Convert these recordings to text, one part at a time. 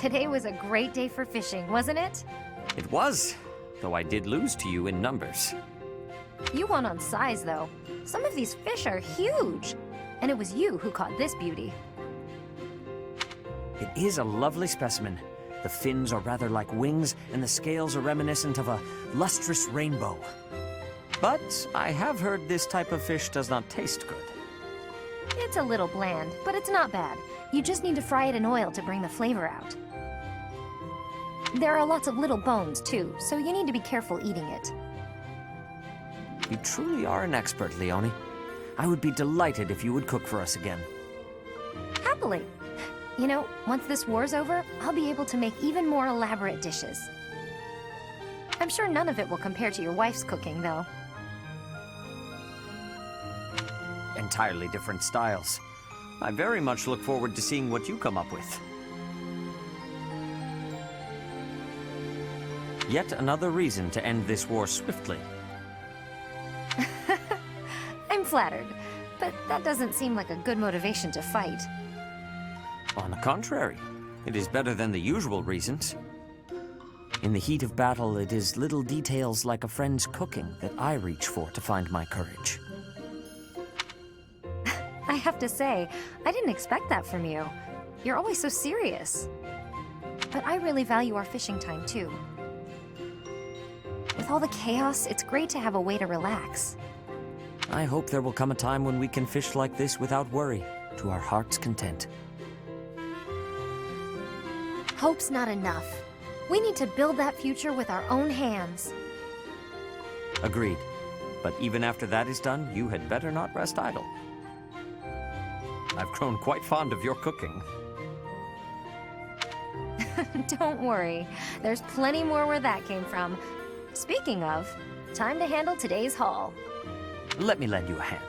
Today was a great day for fishing, wasn't it? It was, though I did lose to you in numbers. You won on size, though. Some of these fish are huge. And it was you who caught this beauty. It is a lovely specimen. The fins are rather like wings, and the scales are reminiscent of a lustrous rainbow. But I have heard this type of fish does not taste good. It's a little bland, but it's not bad. You just need to fry it in oil to bring the flavor out. There are lots of little bones, too, so you need to be careful eating it. You truly are an expert, Leonie. I would be delighted if you would cook for us again. Happily. You know, once this war's over, I'll be able to make even more elaborate dishes. I'm sure none of it will compare to your wife's cooking, though. Entirely different styles. I very much look forward to seeing what you come up with. Yet another reason to end this war swiftly. I'm flattered, but that doesn't seem like a good motivation to fight. On the contrary, it is better than the usual reasons. In the heat of battle, it is little details like a friend's cooking that I reach for to find my courage. I have to say, I didn't expect that from you. You're always so serious. But I really value our fishing time, too. With all the chaos, it's great to have a way to relax. I hope there will come a time when we can fish like this without worry, to our heart's content. Hope's not enough. We need to build that future with our own hands. Agreed. But even after that is done, you had better not rest idle. I've grown quite fond of your cooking. Don't worry. There's plenty more where that came from. Speaking of, time to handle today's haul. Let me lend you a hand.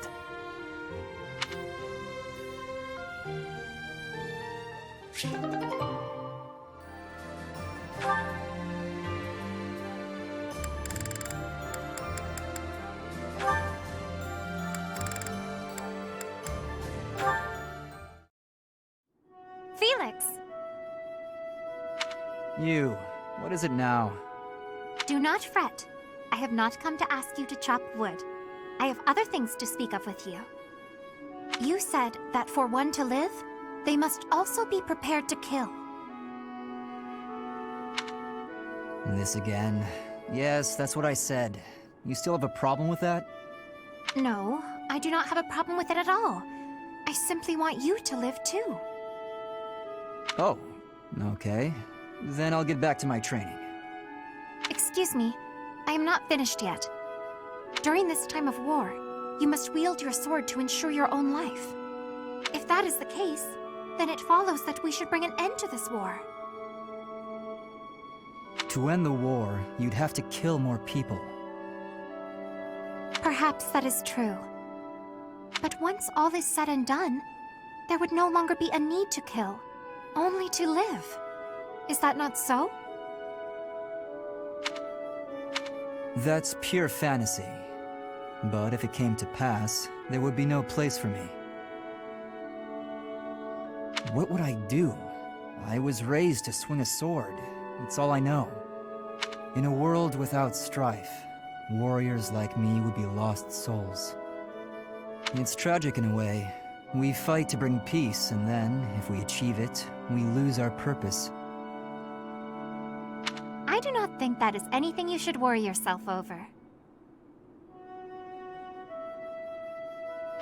Felix! You, what is it now? Do not fret. I have not come to ask you to chop wood. I have other things to speak of with you. You said that for one to live, they must also be prepared to kill. This again. Yes, that's what I said. You still have a problem with that? No, I do not have a problem with it at all. I simply want you to live too. Oh, okay. Then I'll get back to my training. Excuse me, I am not finished yet. During this time of war, you must wield your sword to ensure your own life. If that is the case, then it follows that we should bring an end to this war. To end the war, you'd have to kill more people. Perhaps that is true. But once all is said and done, there would no longer be a need to kill, only to live. Is that not so? That's pure fantasy. But if it came to pass, there would be no place for me. What would I do? I was raised to swing a sword. It's all I know. In a world without strife, warriors like me would be lost souls. It's tragic in a way. We fight to bring peace, and then, if we achieve it, we lose our purpose. I do not think that is anything you should worry yourself over.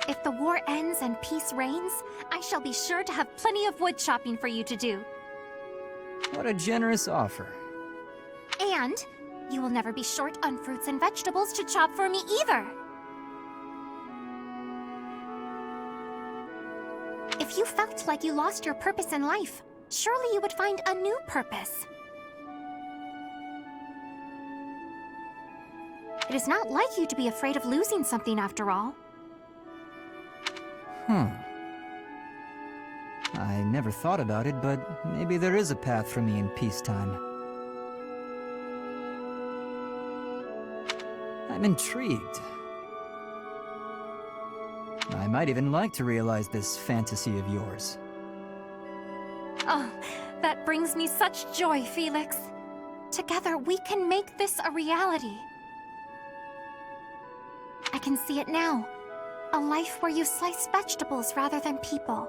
If the war ends and peace reigns, I shall be sure to have plenty of wood chopping for you to do. What a generous offer. And you will never be short on fruits and vegetables to chop for me either. If you felt like you lost your purpose in life, surely you would find a new purpose. It is not like you to be afraid of losing something after all. I never thought about it, but maybe there is a path for me in peacetime. I'm intrigued. I might even like to realize this fantasy of yours. Oh, that brings me such joy, Felix. Together, we can make this a reality. I can see it now. A life where you slice vegetables rather than people.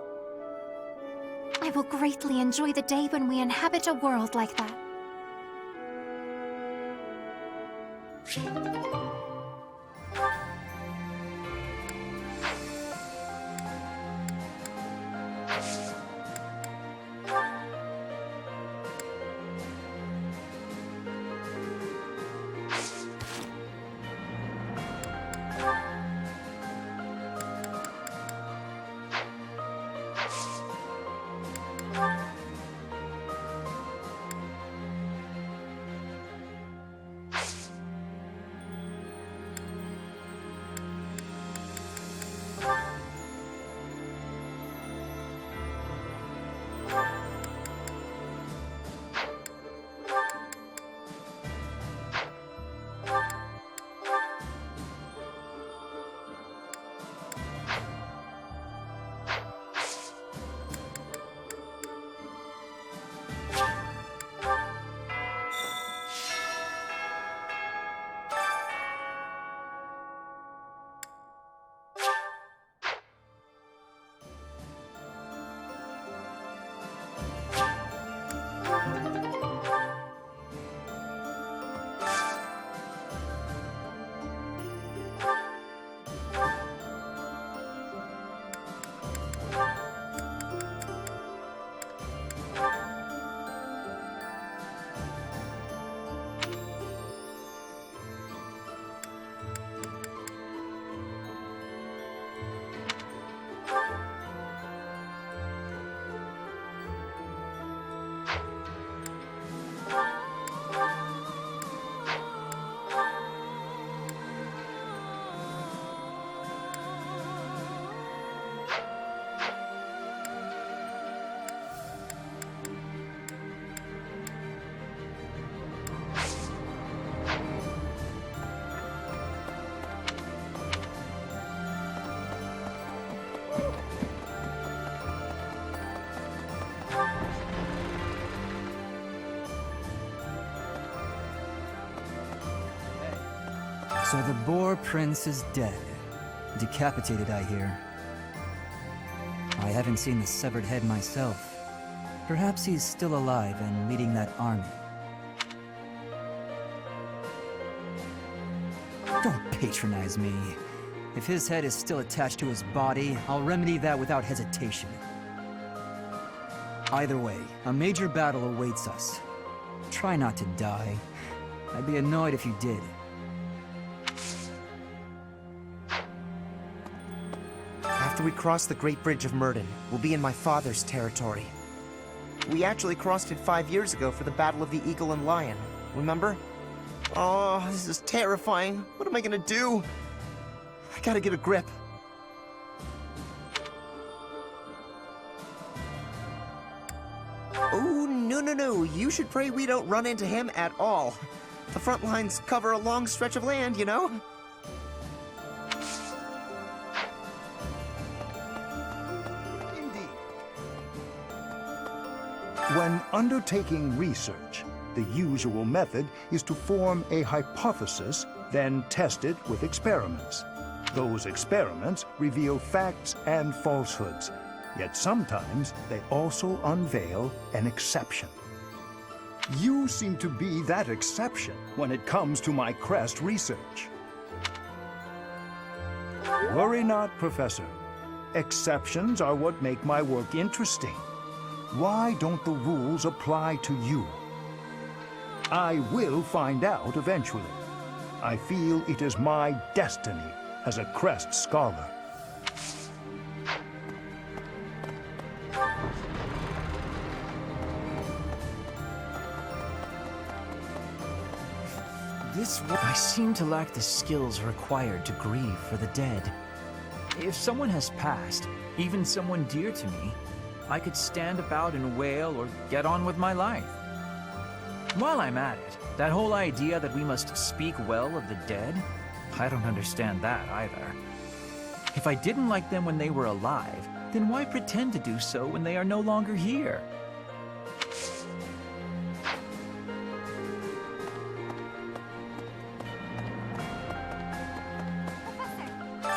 I will greatly enjoy the day when we inhabit a world like that. So the Boar Prince is dead. Decapitated, I hear. I haven't seen the severed head myself. Perhaps he's still alive and leading that army. Don't patronize me. If his head is still attached to his body, I'll remedy that without hesitation. Either way, a major battle awaits us. Try not to die. I'd be annoyed if you did. After we cross the Great Bridge of Myrden, we'll be in my father's territory. We actually crossed it 5 years ago for the Battle of the Eagle and Lion, remember? Oh, this is terrifying. What am I gonna do? I gotta get a grip. Oh, no. You should pray we don't run into him at all. The front lines cover a long stretch of land, you know? When undertaking research, the usual method is to form a hypothesis, then test it with experiments. Those experiments reveal facts and falsehoods, yet sometimes they also unveil an exception. You seem to be that exception when it comes to my crest research. Worry not, Professor. Exceptions are what make my work interesting. Why don't the rules apply to you? I will find out eventually. I feel it is my destiny as a crest scholar. I seem to lack the skills required to grieve for the dead. If someone has passed, even someone dear to me, I could stand about and wail or get on with my life. While I'm at it, that whole idea that we must speak well of the dead, I don't understand that either. If I didn't like them when they were alive, then why pretend to do so when they are no longer here?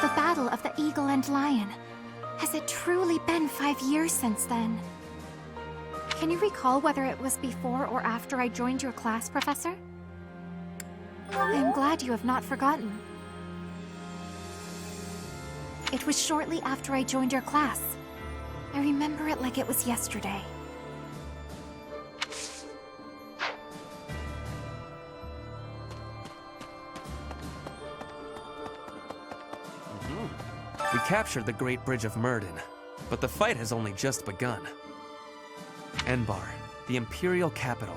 The Battle of the Eagle and Lion. Has it truly been 5 years since then? Can you recall whether it was before or after I joined your class, Professor? I am glad you have not forgotten. It was shortly after I joined your class. I remember it like it was yesterday. We captured the Great Bridge of Myrden, but the fight has only just begun. Enbar, the Imperial capital,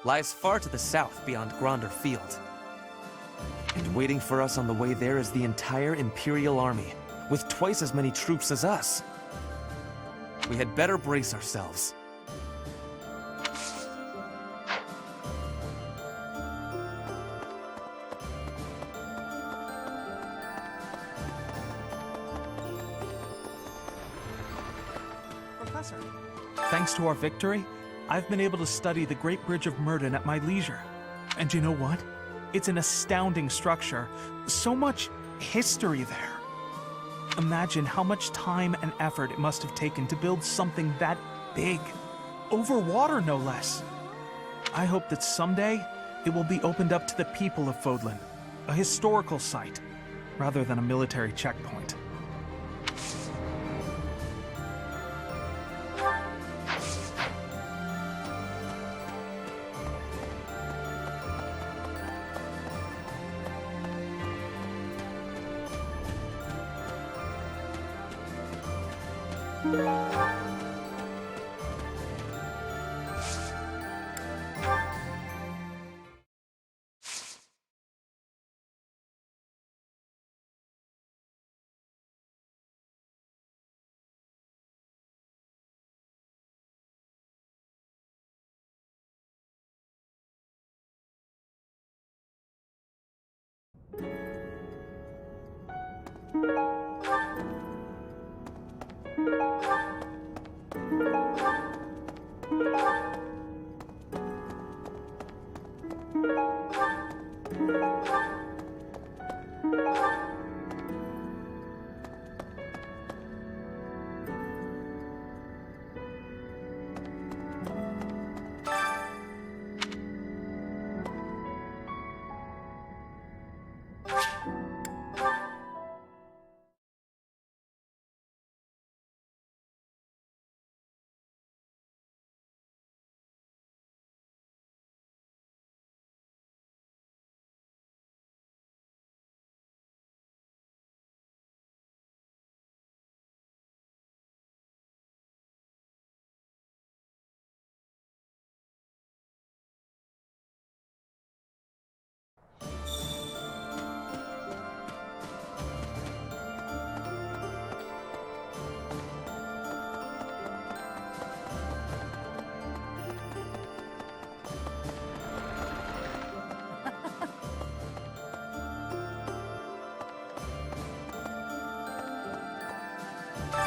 lies far to the south beyond Gronder Field. And waiting for us on the way there is the entire Imperial army, with twice as many troops as us. We had better brace ourselves. Professor, thanks to our victory, I've been able to study the Great Bridge of Myrden at my leisure. And you know what? It's an astounding structure. So much history there. Imagine how much time and effort it must have taken to build something that big. Over water, no less. I hope that someday it will be opened up to the people of Fodlan, a historical site, rather than a military checkpoint.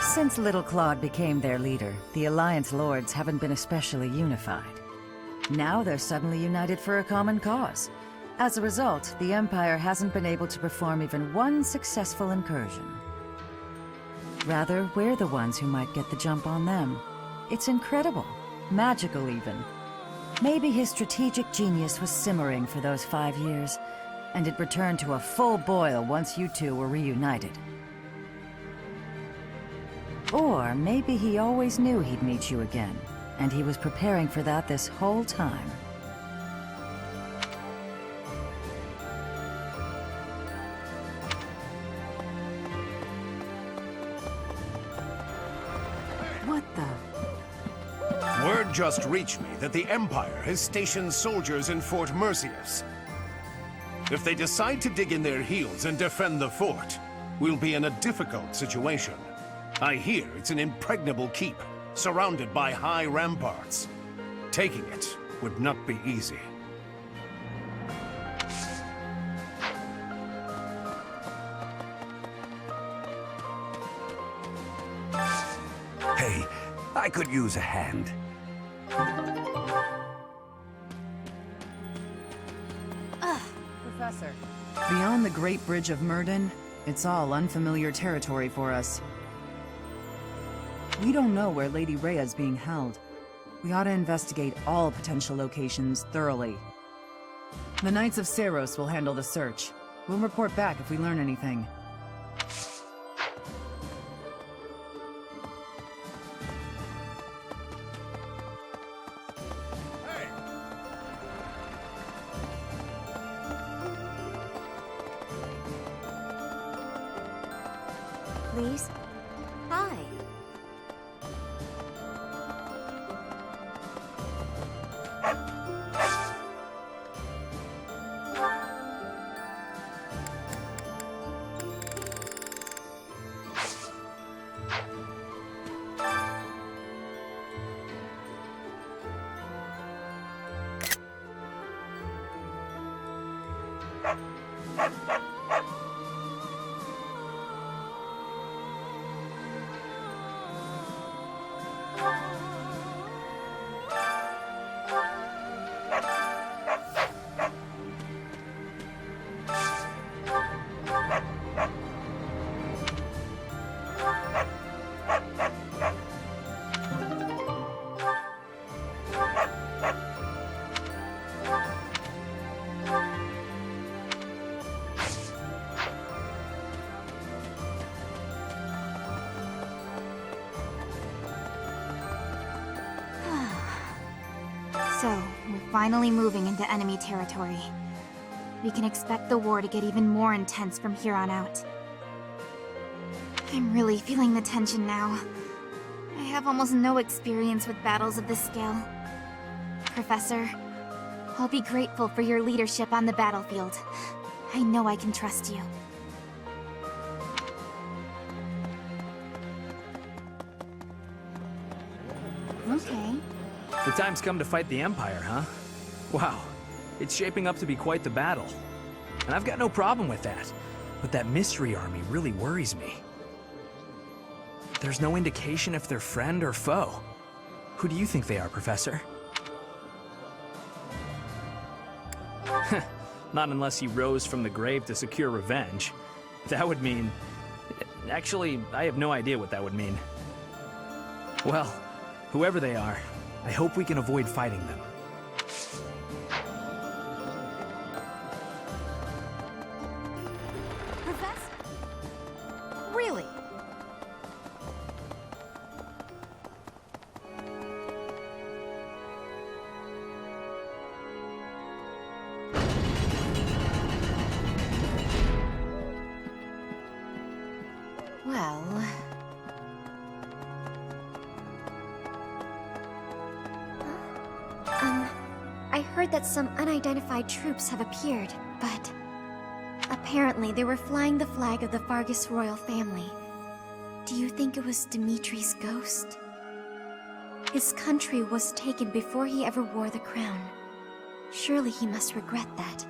Since Little Claude became their leader, the Alliance Lords haven't been especially unified. Now they're suddenly united for a common cause. As a result, the Empire hasn't been able to perform even one successful incursion. Rather, we're the ones who might get the jump on them. It's incredible. Magical, even. Maybe his strategic genius was simmering for those 5 years, and it returned to a full boil once you two were reunited. Or maybe he always knew he'd meet you again, and he was preparing for that this whole time. What the? Word just reached me that the Empire has stationed soldiers in Fort Mercius. If they decide to dig in their heels and defend the fort, we'll be in a difficult situation. I hear it's an impregnable keep, surrounded by high ramparts. Taking it would not be easy. Hey, I could use a hand. Professor. Beyond the Great Bridge of Myrden, It's all unfamiliar territory for us. We don't know where Lady Rhea's being held. We ought to investigate all potential locations thoroughly. The Knights of Cerf will handle the search. We'll report back if we learn anything. Please? Hi. So, we're finally moving into enemy territory. We can expect the war to get even more intense from here on out. I'm really feeling the tension now. I have almost no experience with battles of this scale. Professor, I'll be grateful for your leadership on the battlefield. I know I can trust you. Okay. The time's come to fight the Empire, huh? Wow, it's shaping up to be quite the battle. And I've got no problem with that. But that mystery army really worries me. There's no indication if they're friend or foe. Who do you think they are, Professor? Not unless he rose from the grave to secure revenge. That would mean... Actually, I have no idea what that would mean. Well, whoever they are, I hope we can avoid fighting them. Professor? Really? Well... I heard that some unidentified troops have appeared, but... apparently they were flying the flag of the Fargus royal family. Do you think it was Dimitri's ghost? His country was taken before he ever wore the crown. Surely he must regret that.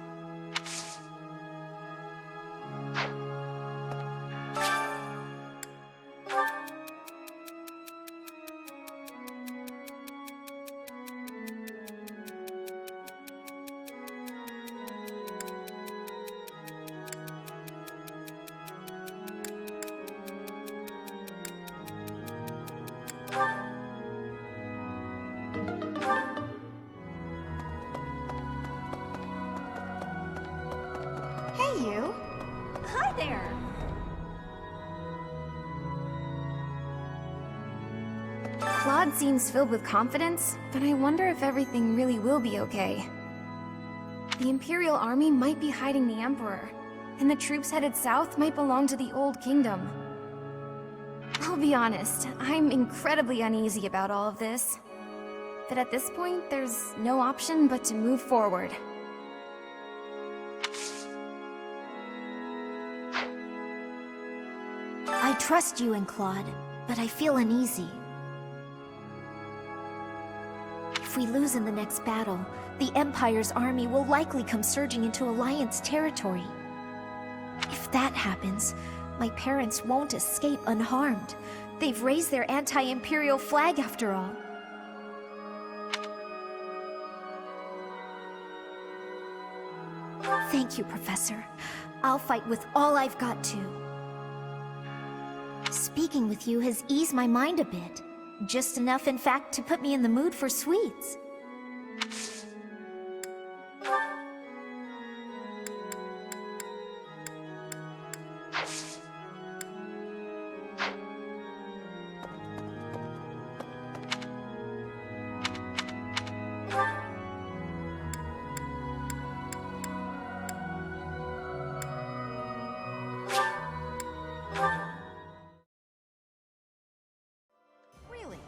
Hey, you! Hi there! Claude seems filled with confidence, but I wonder if everything really will be okay. The Imperial Army might be hiding the Emperor, and the troops headed south might belong to the Old Kingdom. I'll be honest, I'm incredibly uneasy about all of this. But at this point, there's no option but to move forward. I trust you and Claude, but I feel uneasy. If we lose in the next battle, the Empire's army will likely come surging into Alliance territory. If that happens, my parents won't escape unharmed. They've raised their anti-Imperial flag after all. Thank you, Professor. I'll fight with all I've got to. speaking with you has eased my mind a bit. Just enough, in fact, to put me in the mood for sweets. Really?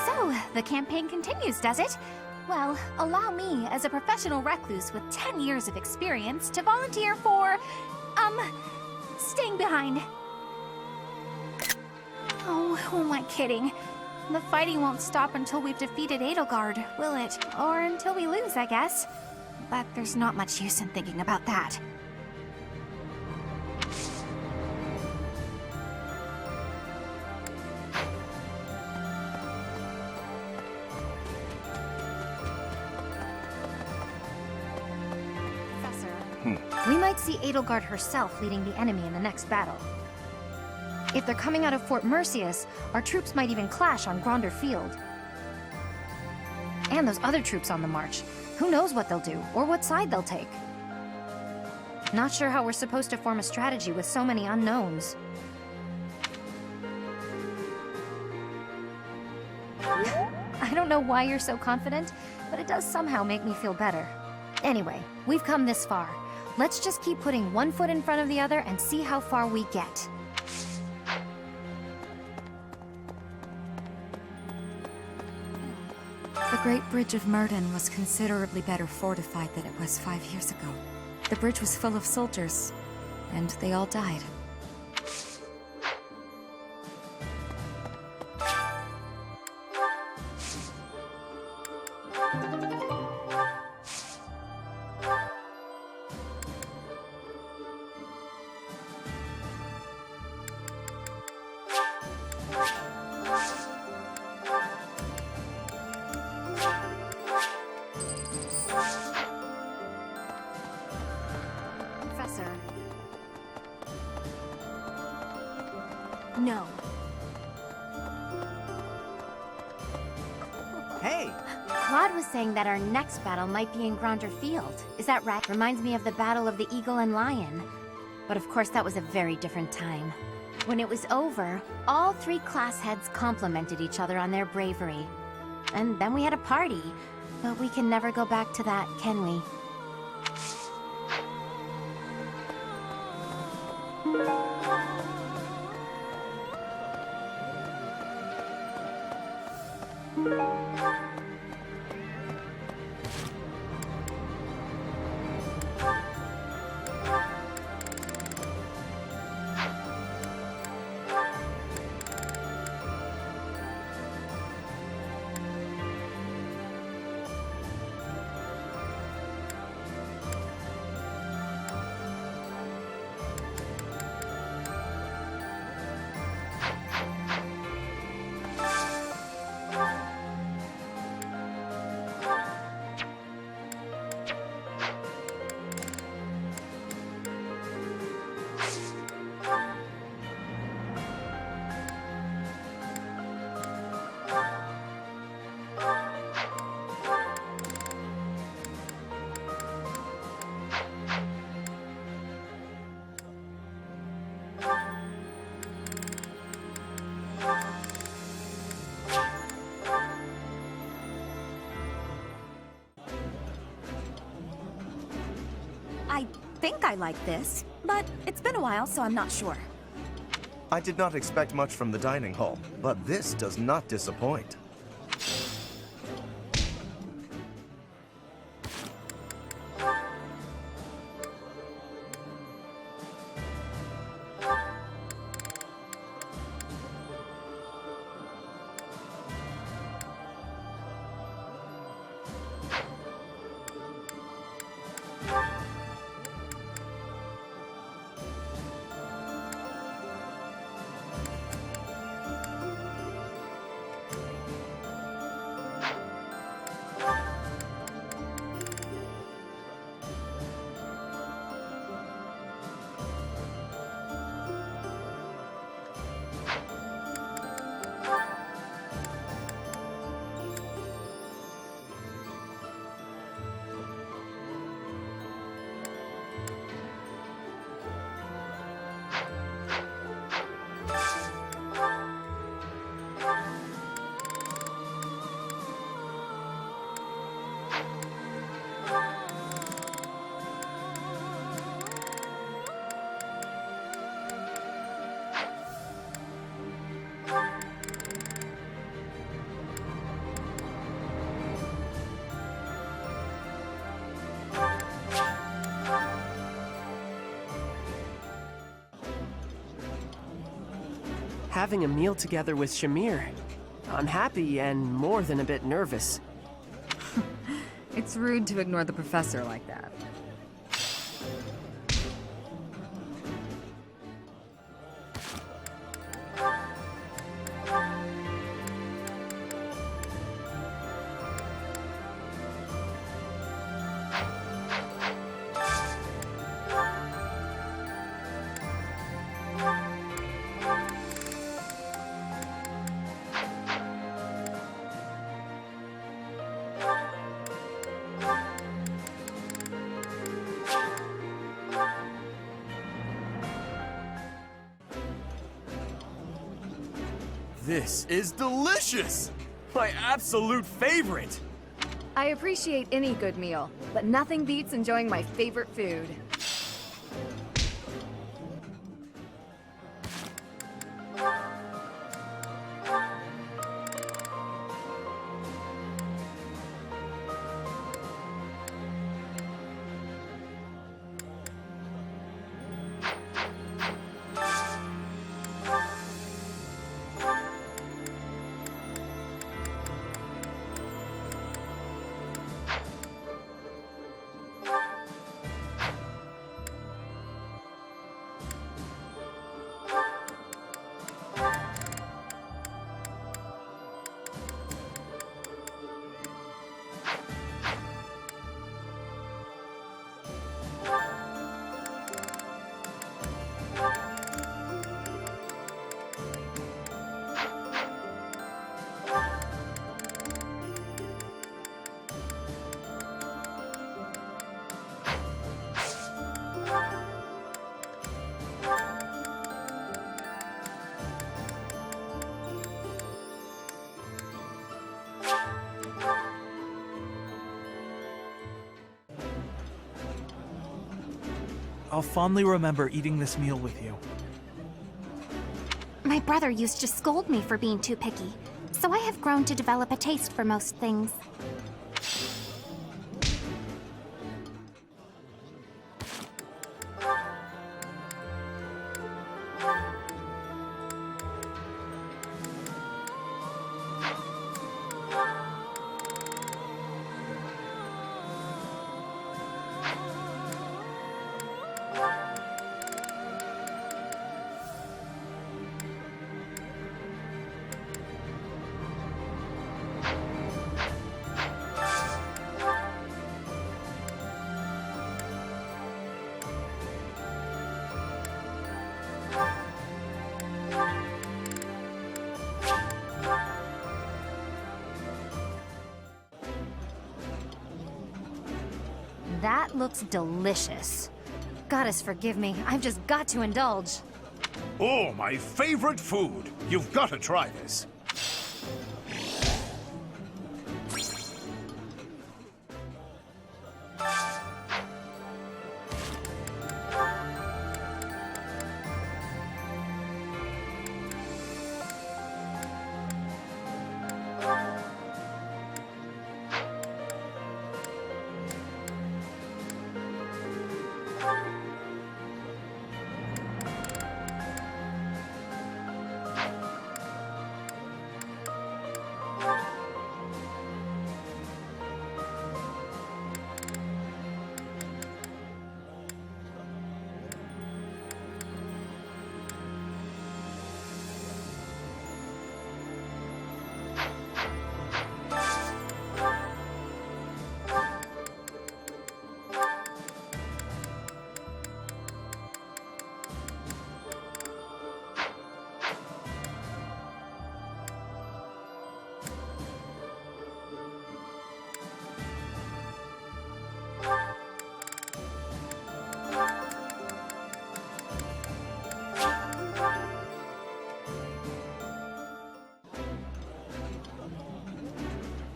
So, the campaign continues, does it? Well, allow me, as a professional recluse with 10 years of experience, to volunteer for, staying behind. Oh, who am I kidding? The fighting won't stop until we've defeated Edelgard, will it? Or until we lose, I guess. But there's not much use in thinking about that. Professor, we might see Edelgard herself leading the enemy in the next battle. If they're coming out of Fort Mercius, our troops might even clash on Gronder Field. And those other troops on the march. Who knows what they'll do, or what side they'll take. Not sure how we're supposed to form a strategy with so many unknowns. I don't know why you're so confident, but it does somehow make me feel better. Anyway, we've come this far. Let's just keep putting one foot in front of the other and see how far we get. The Great Bridge of Murden was considerably better fortified than it was 5 years ago. The bridge was full of soldiers, and they all died. Professor. No. Hey! Claude was saying that our next battle might be in Gronder Field. Is that right? Reminds me of the Battle of the Eagle and Lion. But of course, that was a very different time. When it was over, all three class heads complimented each other on their bravery. And then we had a party. But we can never go back to that, can we? I think I like this, but it's been a while, so I'm not sure. I did not expect much from the dining hall, but this does not disappoint. having a meal together with Shamir. I'm happy and more than a bit nervous. It's rude to ignore the professor like that. This is delicious! My absolute favorite! I appreciate any good meal, but nothing beats enjoying my favorite food. I'll fondly remember eating this meal with you. My brother used to scold me for being too picky, so I have grown to develop a taste for most things. That looks delicious. Goddess forgive me, I've just got to indulge. Oh, my favorite food! You've got to try this.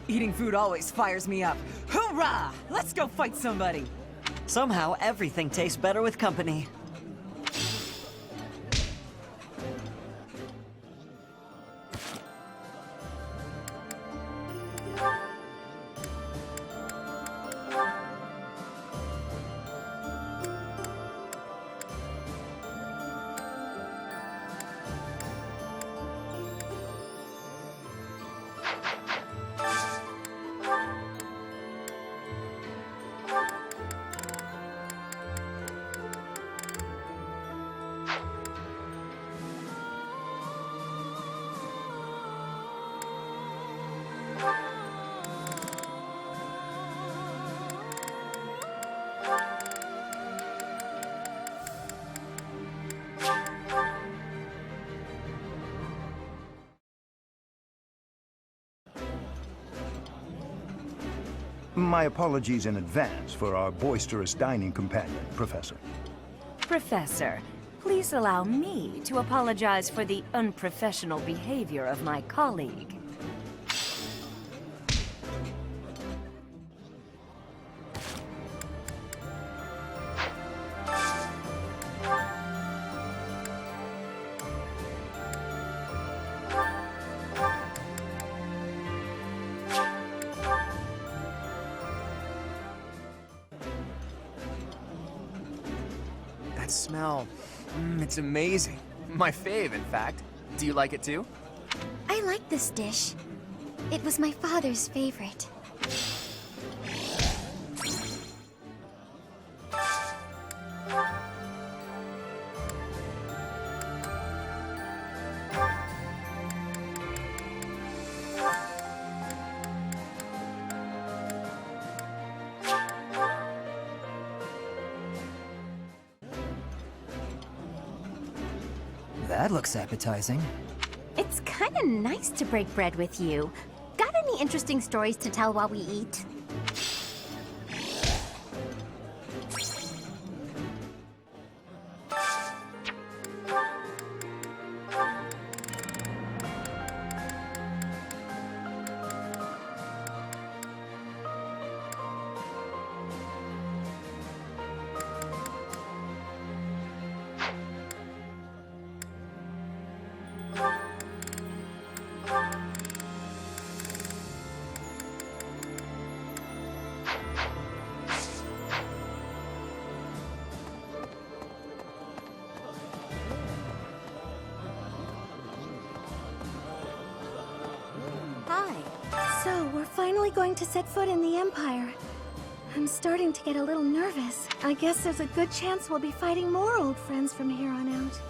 Eating food always fires me up. Hoorah! Let's go fight somebody! Somehow, everything tastes better with company. My apologies in advance for our boisterous dining companion, Professor. Professor, please allow me to apologize for the unprofessional behavior of my colleague. That smell, it's amazing. My fave, in fact. Do you like it too? I like this dish. It was my father's favorite. That looks appetizing. It's kinda nice to break bread with you. Got any interesting stories to tell while we eat? So, we're finally going to set foot in the Empire. I'm starting to get a little nervous. I guess there's a good chance we'll be fighting more old friends from here on out.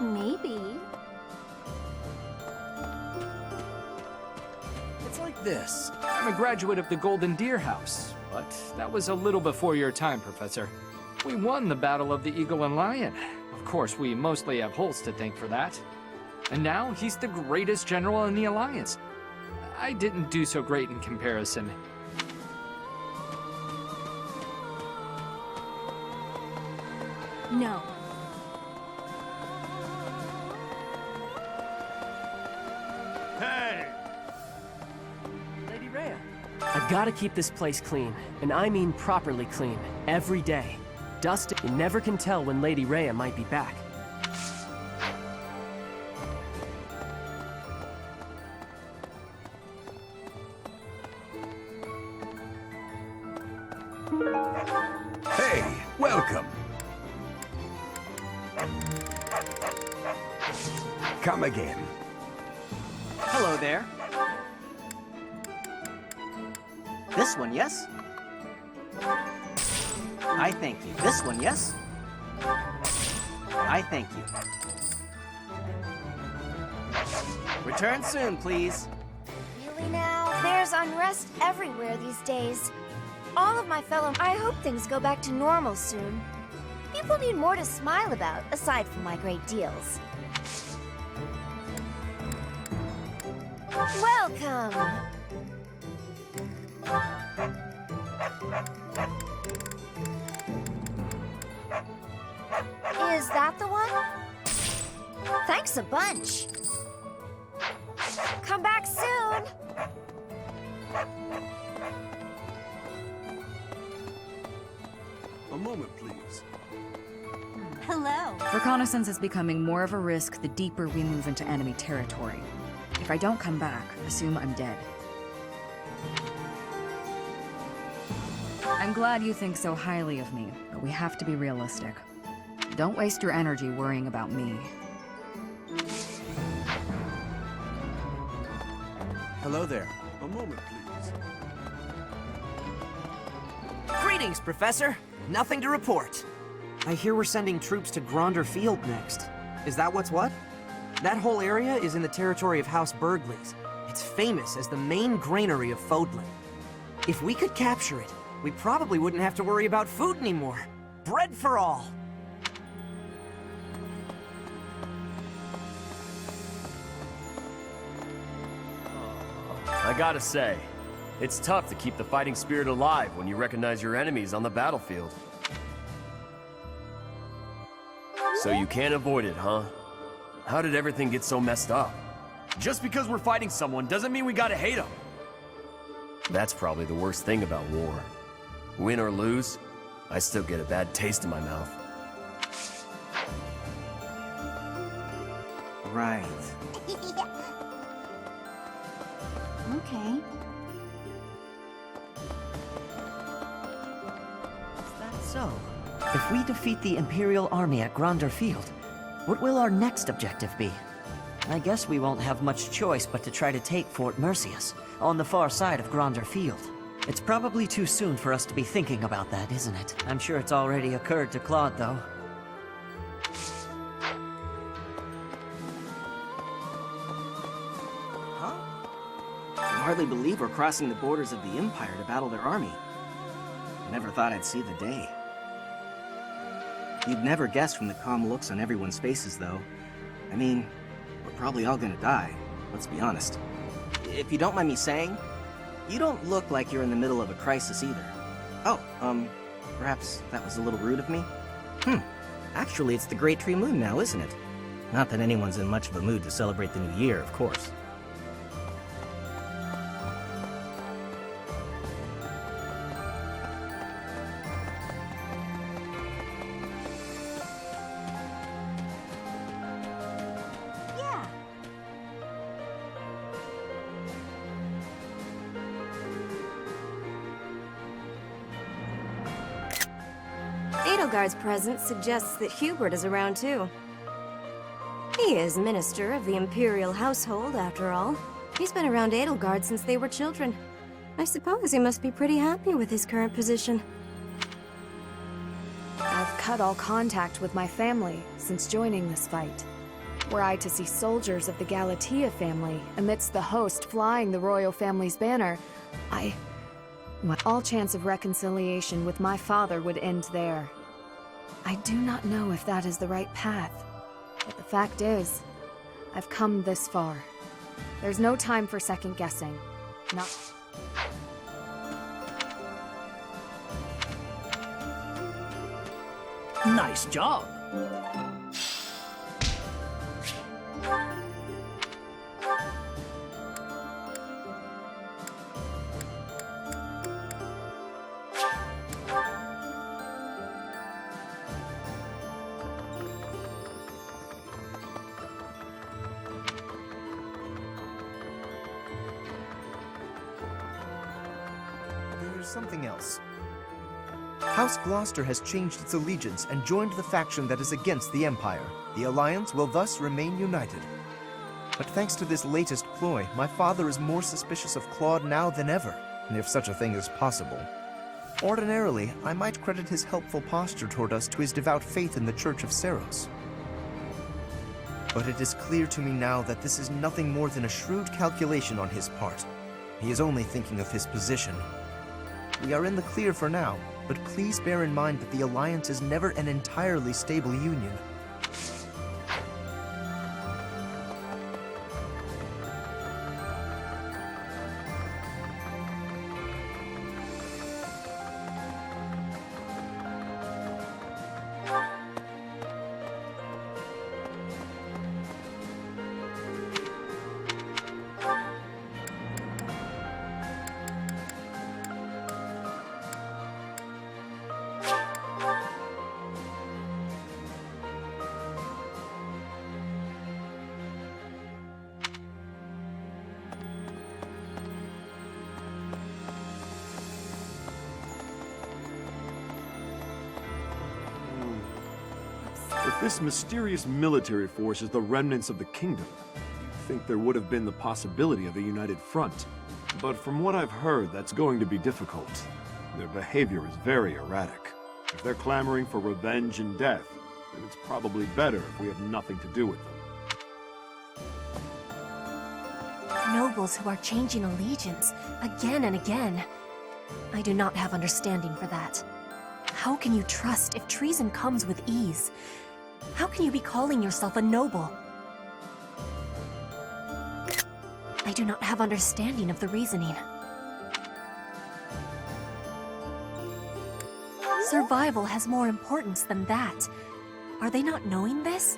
Maybe. It's like this. I'm a graduate of the Golden Deer House, but that was a little before your time, Professor. We won the Battle of the Eagle and Lion. Of course, we mostly have Holst to thank for that. And now, he's the greatest general in the Alliance. I didn't do so great in comparison. No. Hey! Lady Rhea. I gotta keep this place clean, and I mean properly clean, every day. Dust, you never can tell when Lady Rhea might be back. Hey, welcome. Come again. Hello there. This one, yes? I thank you. This one, yes? I thank you. Return soon, please. Really now? There's unrest everywhere these days. All of my fellow... I hope things go back to normal soon. People need more to smile about, aside from my great deals. Welcome! Is that the one? Thanks a bunch. Come back soon! A moment, please. Hello. Reconnaissance is becoming more of a risk the deeper we move into enemy territory. If I don't come back, assume I'm dead. I'm glad you think so highly of me, but we have to be realistic. Don't waste your energy worrying about me. Hello there. A moment, please. Greetings, Professor. Nothing to report. I hear we're sending troops to Gronder Field next. Is that what's what? That whole area is in the territory of House Burgleys. It's famous as the main granary of Fodlan. If we could capture it, we probably wouldn't have to worry about food anymore. Bread for all! I gotta say, it's tough to keep the fighting spirit alive when you recognize your enemies on the battlefield. So you can't avoid it, huh? How did everything get so messed up? Just because we're fighting someone doesn't mean we gotta hate them. That's probably the worst thing about war. Win or lose, I still get a bad taste in my mouth. Right. Okay. So, if we defeat the Imperial army at Gronder Field, what will our next objective be? I guess we won't have much choice but to try to take Fort Mercius, on the far side of Gronder Field. It's probably too soon for us to be thinking about that, isn't it? I'm sure it's already occurred to Claude, though. I hardly believe we're crossing the borders of the Empire to battle their army. I never thought I'd see the day. You'd never guess from the calm looks on everyone's faces, though. I mean, we're probably all gonna die, let's be honest. If you don't mind me saying, you don't look like you're in the middle of a crisis either. Oh, perhaps that was a little rude of me? Actually, it's the Great Tree Moon now, isn't it? Not that anyone's in much of a mood to celebrate the new year, of course. Edelgard's presence suggests that Hubert is around too. He is minister of the Imperial household, after all. He's been around Edelgard since they were children. I suppose he must be pretty happy with his current position. I've cut all contact with my family since joining this fight. Were I to see soldiers of the Galatea family amidst the host flying the royal family's banner, all chance of reconciliation with my father would end there. I do not know if that is the right path, but the fact is, I've come this far. There's no time for second guessing. Not... Nice job. There's something else. House Gloucester has changed its allegiance and joined the faction that is against the Empire. The Alliance will thus remain united. But thanks to this latest ploy, my father is more suspicious of Claude now than ever, if such a thing is possible. Ordinarily, I might credit his helpful posture toward us to his devout faith in the Church of Cerros. But it is clear to me now that this is nothing more than a shrewd calculation on his part. He is only thinking of his position. We are in the clear for now, but please bear in mind that the Alliance is never an entirely stable union. If this mysterious military force is the remnants of the kingdom, you'd think there would have been the possibility of a united front. But from what I've heard, that's going to be difficult. Their behavior is very erratic. If they're clamoring for revenge and death, then it's probably better if we have nothing to do with them. Nobles who are changing allegiance again and again. I do not have understanding for that. How can you trust if treason comes with ease? How can you be calling yourself a noble? I do not have understanding of the reasoning. Survival has more importance than that. Are they not knowing this?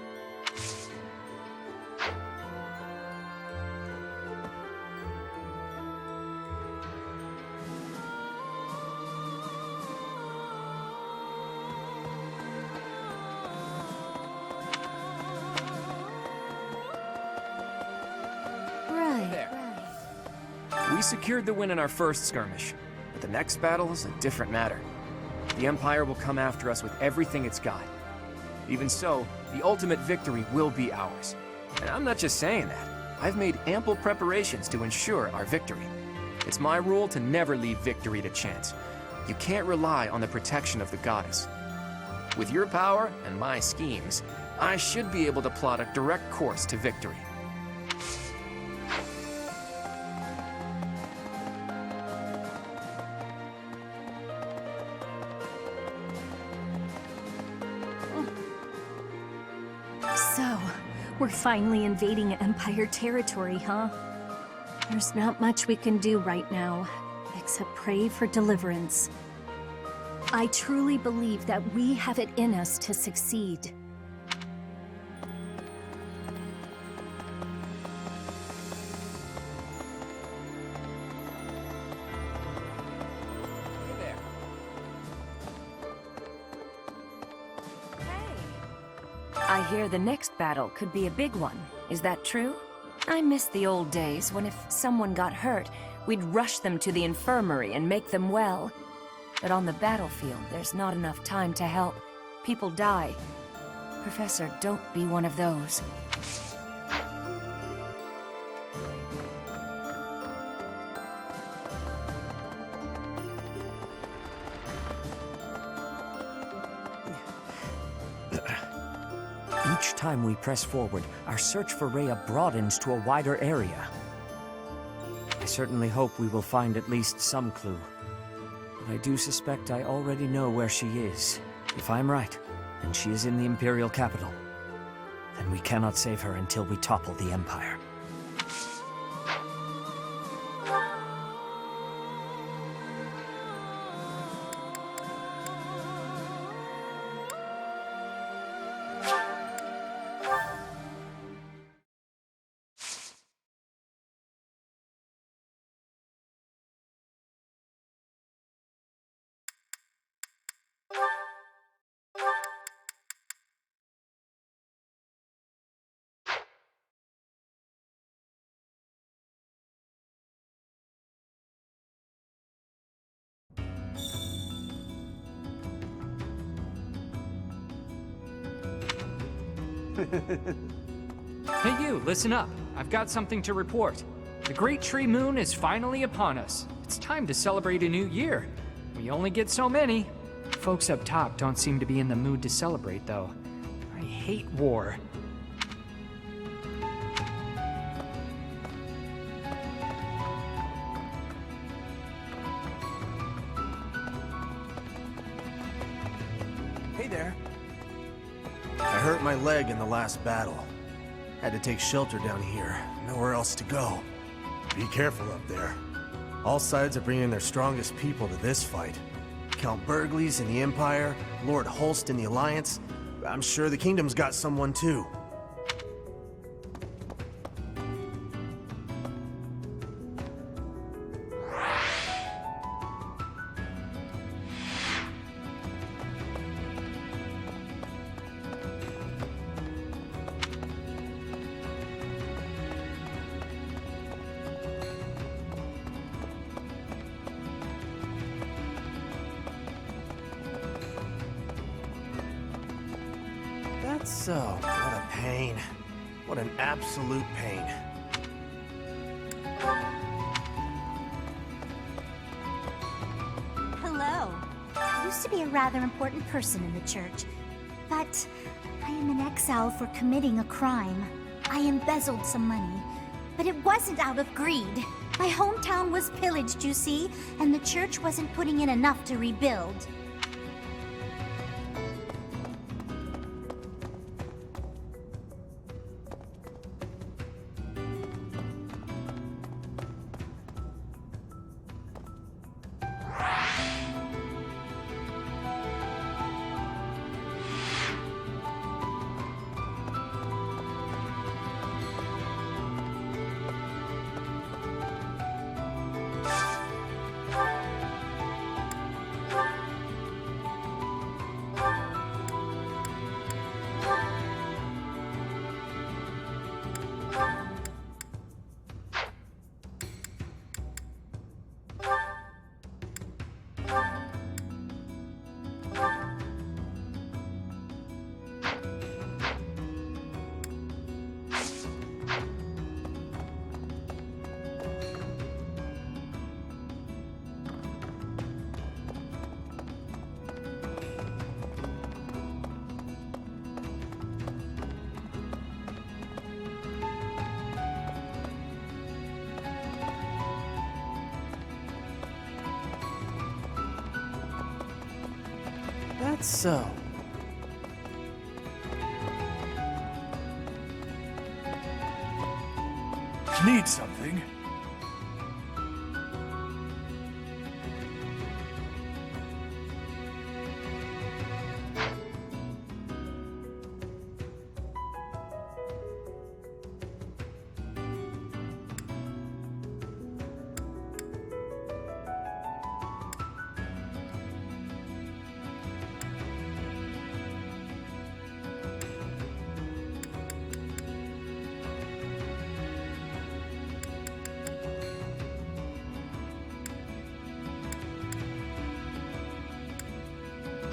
We secured the win in our first skirmish, but the next battle is a different matter. The Empire will come after us with everything it's got. Even so, the ultimate victory will be ours. And I'm not just saying that. I've made ample preparations to ensure our victory. It's my rule to never leave victory to chance. You can't rely on the protection of the goddess. With your power and my schemes, I should be able to plot a direct course to victory. So, we're finally invading Empire territory, huh? There's not much we can do right now, except pray for deliverance. I truly believe that we have it in us to succeed. I hear the next battle could be a big one. Is that true? I miss the old days when if someone got hurt, we'd rush them to the infirmary and make them well. But on the battlefield, there's not enough time to help. People die. Professor, don't be one of those. Each time we press forward, our search for Rhea broadens to a wider area. I certainly hope we will find at least some clue. But I do suspect I already know where she is. If I'm right, and she is in the Imperial capital, then we cannot save her until we topple the Empire. Hey you, listen up. I've got something to report. The Great Tree Moon is finally upon us. It's time to celebrate a new year. We only get so many. Folks up top don't seem to be in the mood to celebrate, though. I hate war. Hey there. I hurt my leg in the last battle. Had to take shelter down here. Nowhere else to go. Be careful up there. All sides are bringing their strongest people to this fight. Count Burgleys in the Empire, Lord Holst in the Alliance. I'm sure the Kingdom's got someone too. That's so. What a pain. What an absolute pain. Hello. I used to be a rather important person in the church, but I am in exile for committing a crime. I embezzled some money, but it wasn't out of greed. My hometown was pillaged, you see, and the church wasn't putting in enough to rebuild. That's so. Need something?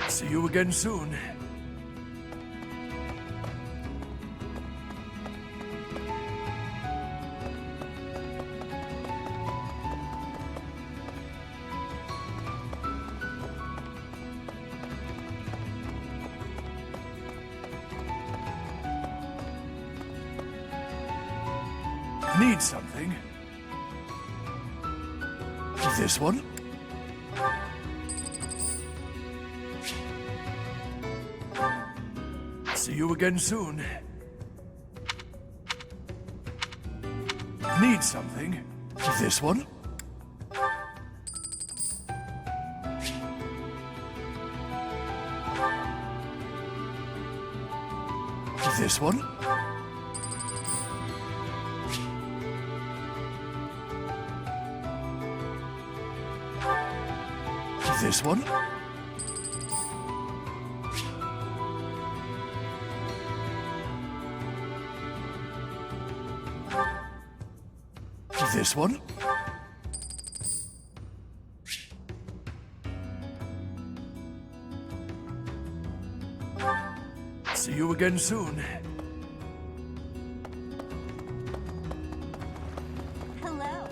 See you again soon. Need something? This one? See you again soon. Need something? This one? This one? This one? This one? See you again soon. Hello.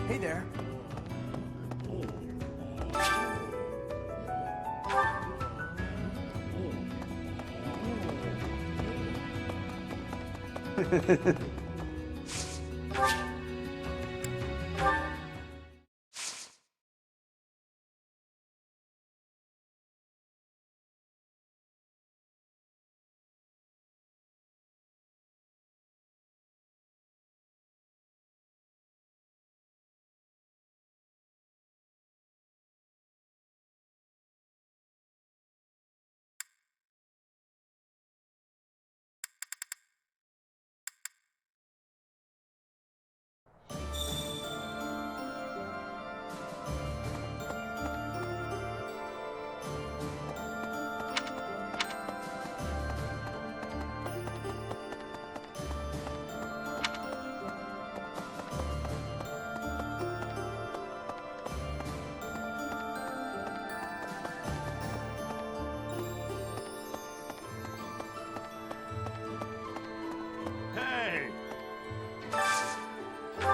Hey there.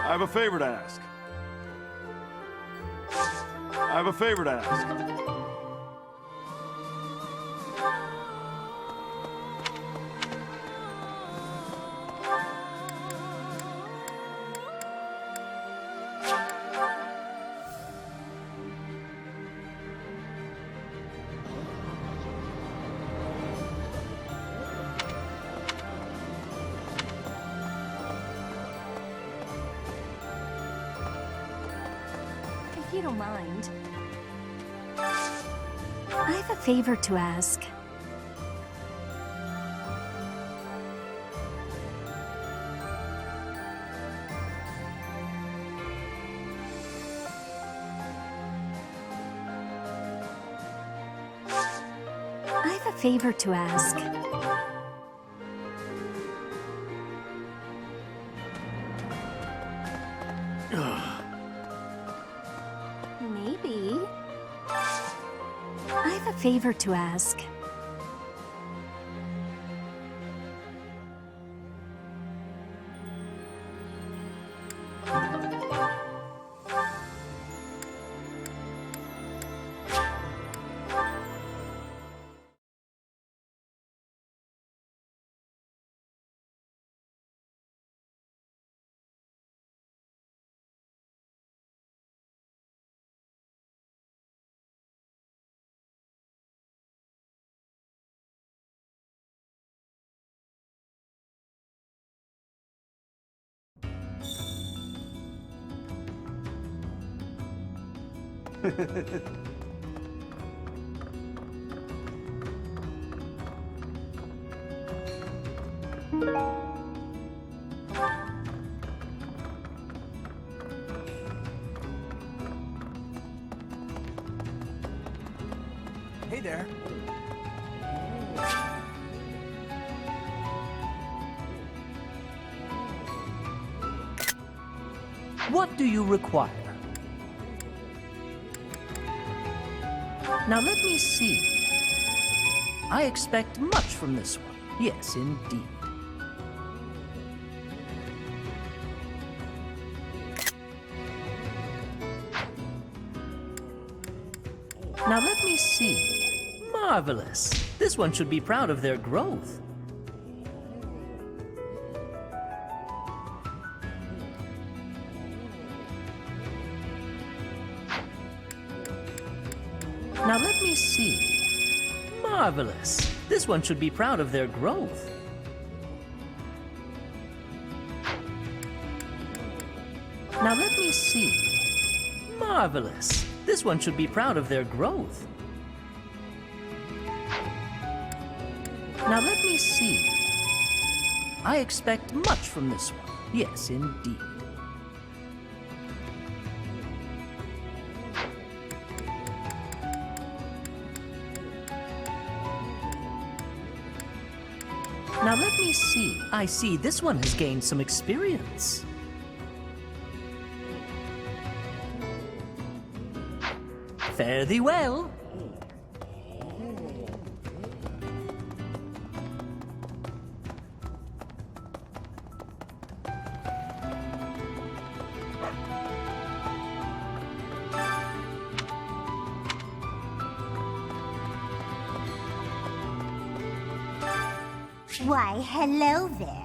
I have a favor to ask. I have a favor to ask. If you don't mind. I have a favor to ask. I have a favor to ask. Maybe. I have a favor to ask. Hey there. What do you require? Now let me see. I expect much from this one. Yes, indeed. Now let me see. Marvelous. This one should be proud of their growth. Now let me see. Marvelous. This one should be proud of their growth. Now let me see. Marvelous. This one should be proud of their growth. Now let me see. I expect much from this one. Yes, indeed. Now let me see. I see this one has gained some experience. Fare thee well. Why, hello there.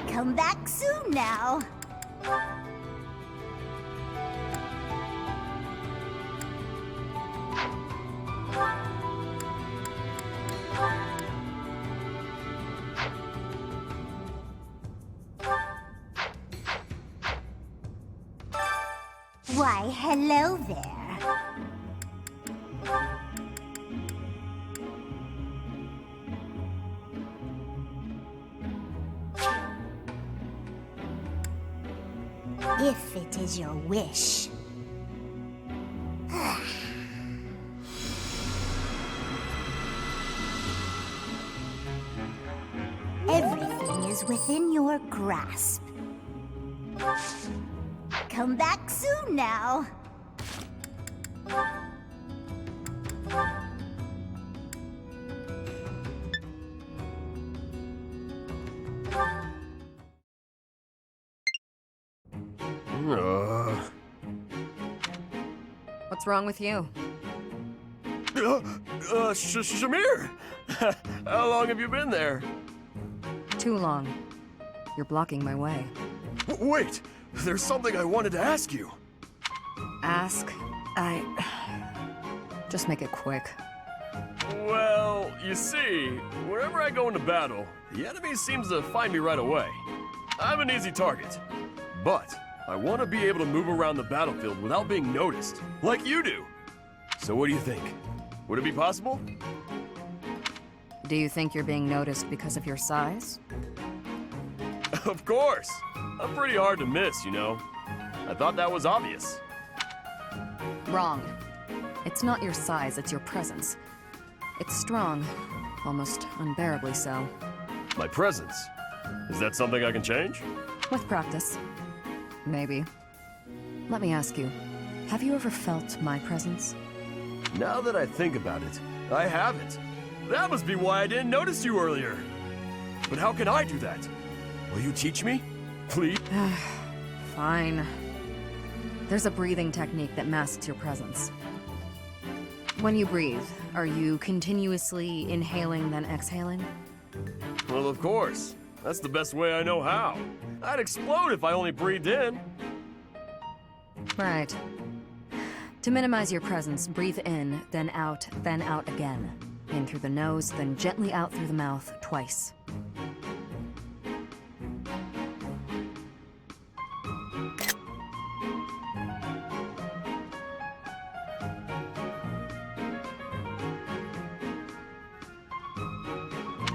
Come back soon now. Why, hello there. If it is your wish. Everything is within your grasp. Come back soon now. What's wrong with you? Shamir! How long have you been there? Too long. You're blocking my way. Wait! There's something I wanted to ask you. Ask? Just make it quick. Well, you see, wherever I go into battle, the enemy seems to find me right away. I'm an easy target. But I want to be able to move around the battlefield without being noticed, like you do. So what do you think? Would it be possible? Do you think you're being noticed because of your size? Of course! I'm pretty hard to miss, you know. I thought that was obvious. Wrong. It's not your size, it's your presence. It's strong, almost unbearably so. My presence? Is that something I can change? With practice. Maybe. Let me ask you, have you ever felt my presence? Now that I think about it, I haven't. That must be why I didn't notice you earlier. But how can I do that? Will you teach me? Please? Fine. There's a breathing technique that masks your presence. When you breathe, are you continuously inhaling then exhaling? Well, of course. That's the best way I know how. I'd explode if I only breathed in. Right. To minimize your presence, breathe in, then out again. In through the nose, then gently out through the mouth, twice.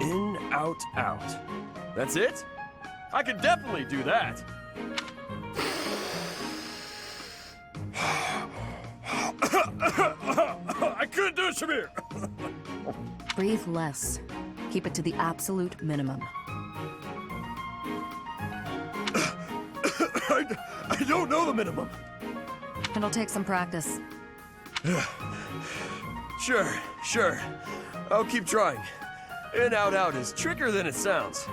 In, out, out. That's it? I could definitely do that. I couldn't do it, Shamir! Breathe less. Keep it to the absolute minimum. I don't know the minimum. It'll take some practice. Sure. I'll keep trying. In, out, out is trickier than it sounds.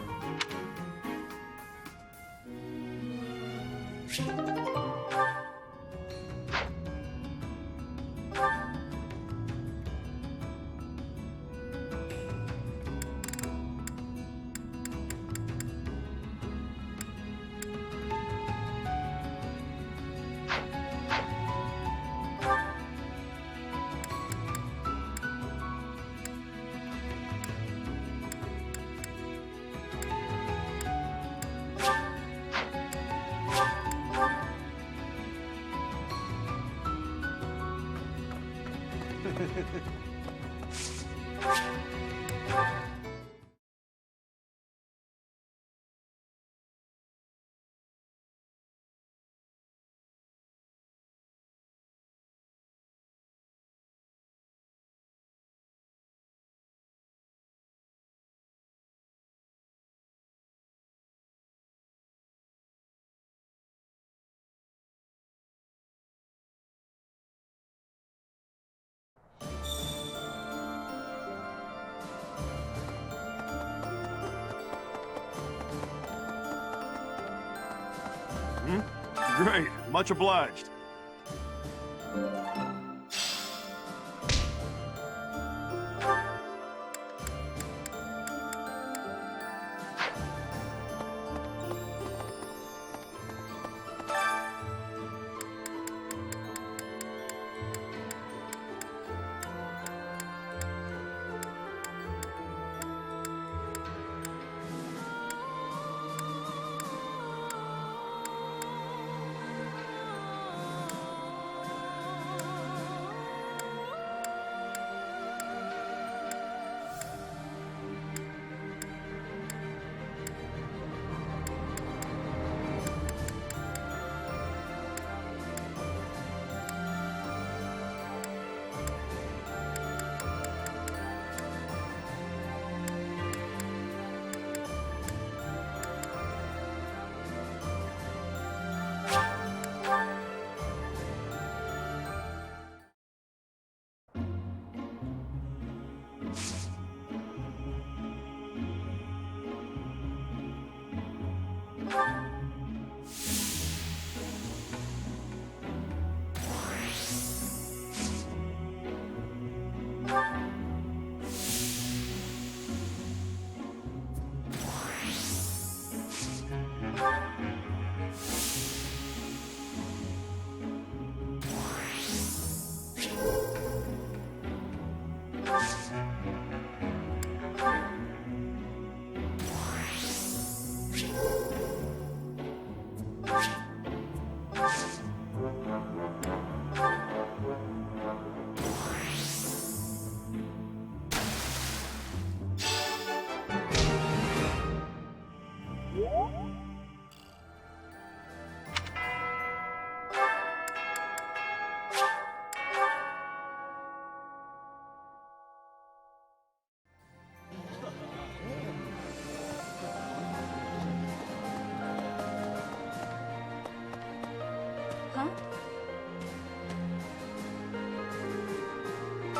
Great, much obliged.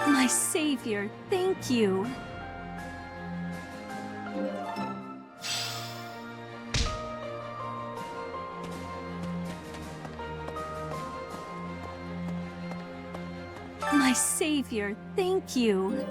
My savior, thank you. My savior, thank you.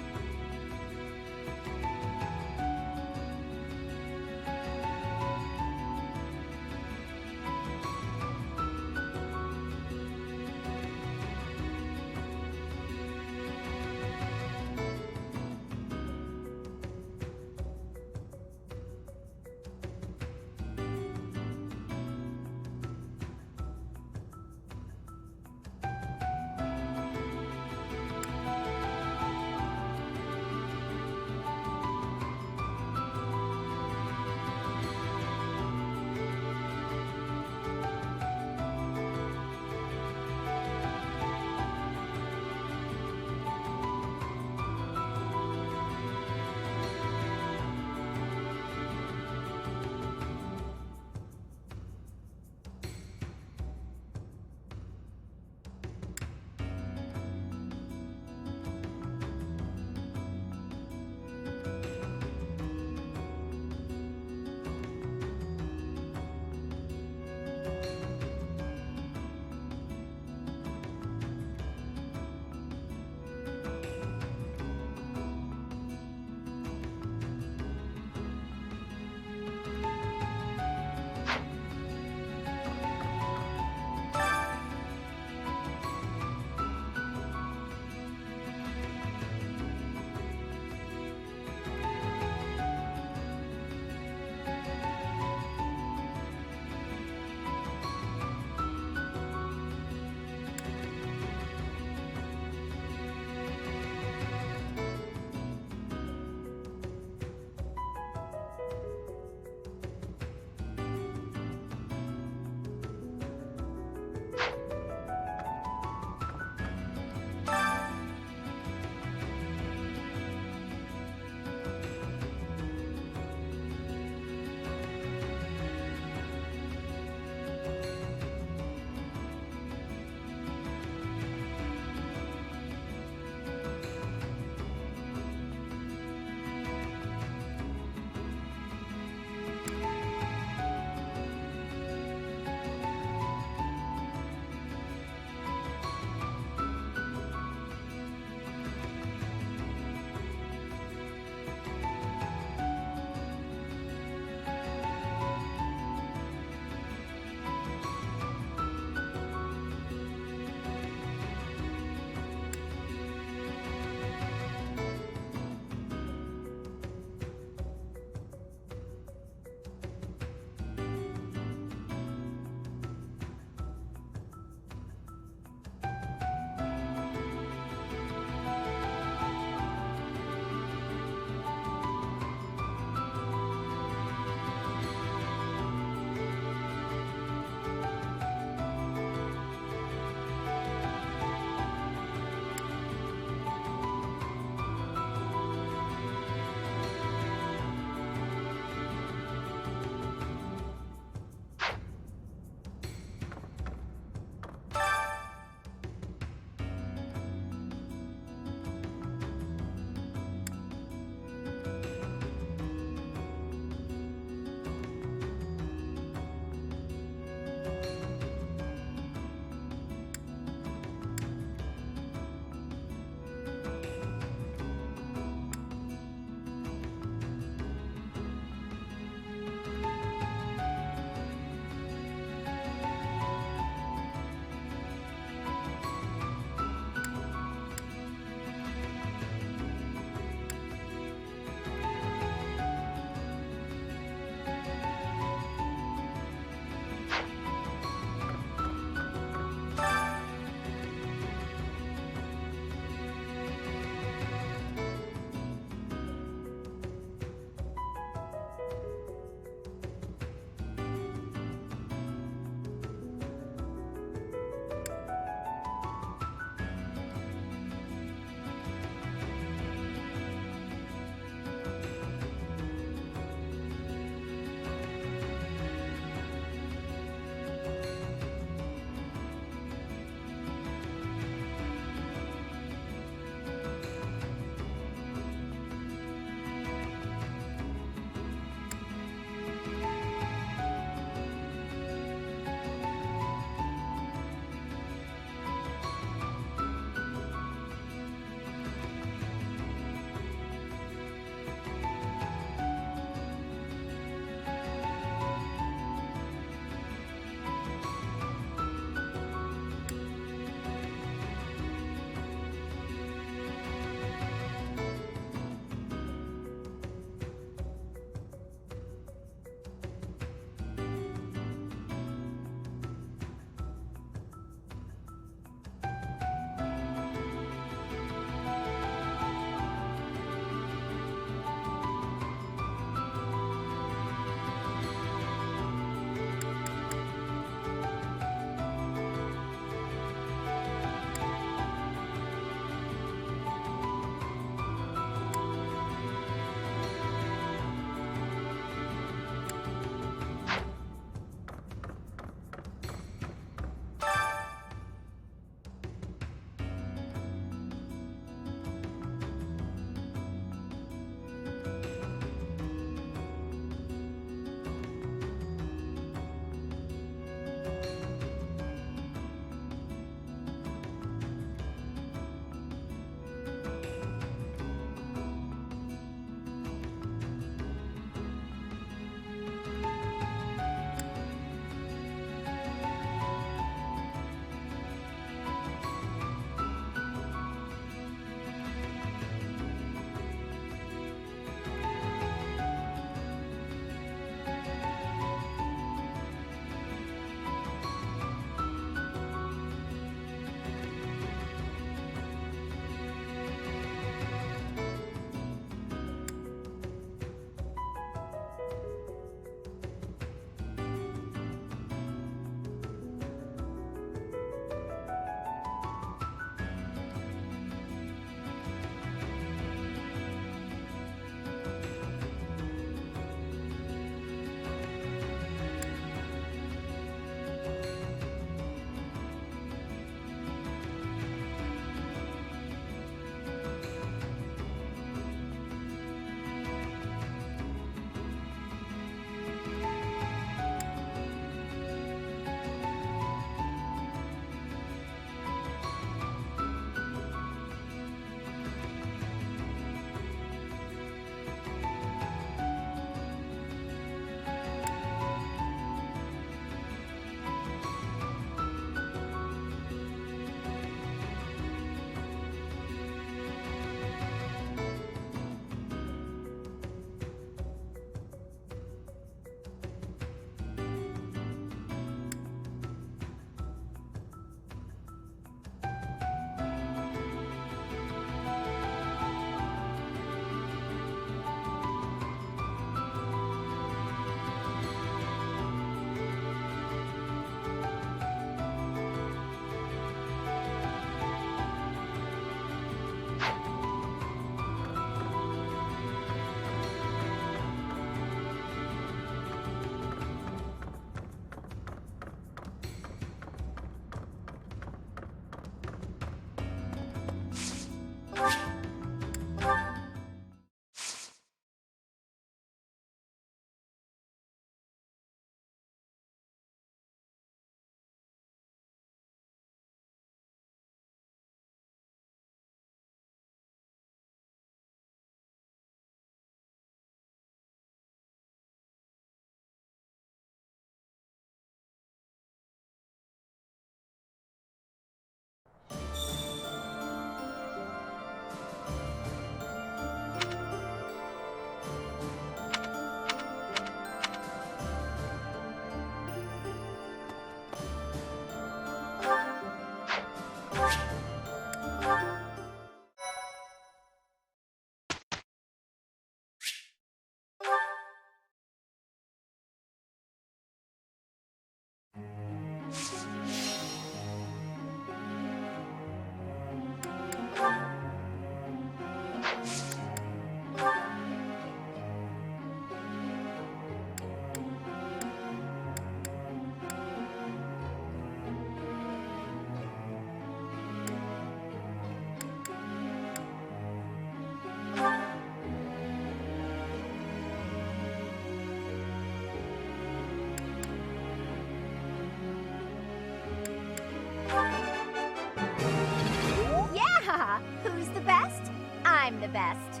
I'm the best.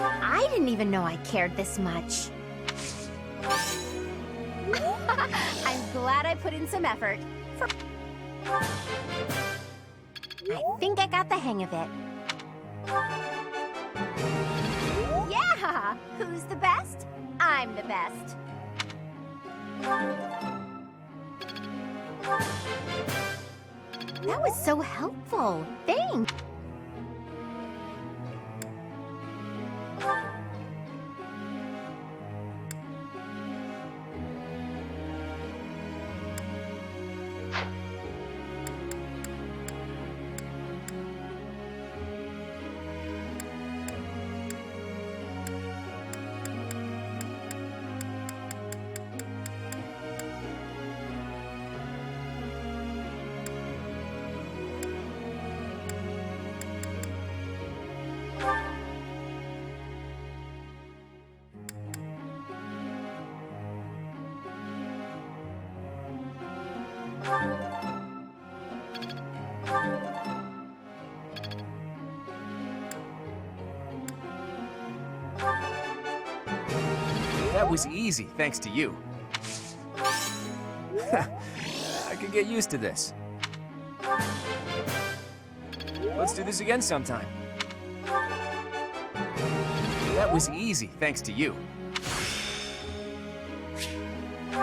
I didn't even know I cared this much. I'm glad I put in some effort. I think I got the hang of it. Yeah! Who's the best? I'm the best. That was so helpful. Thanks. That was easy, thanks to you. I could get used to this. Let's do this again sometime. That was easy, thanks to you.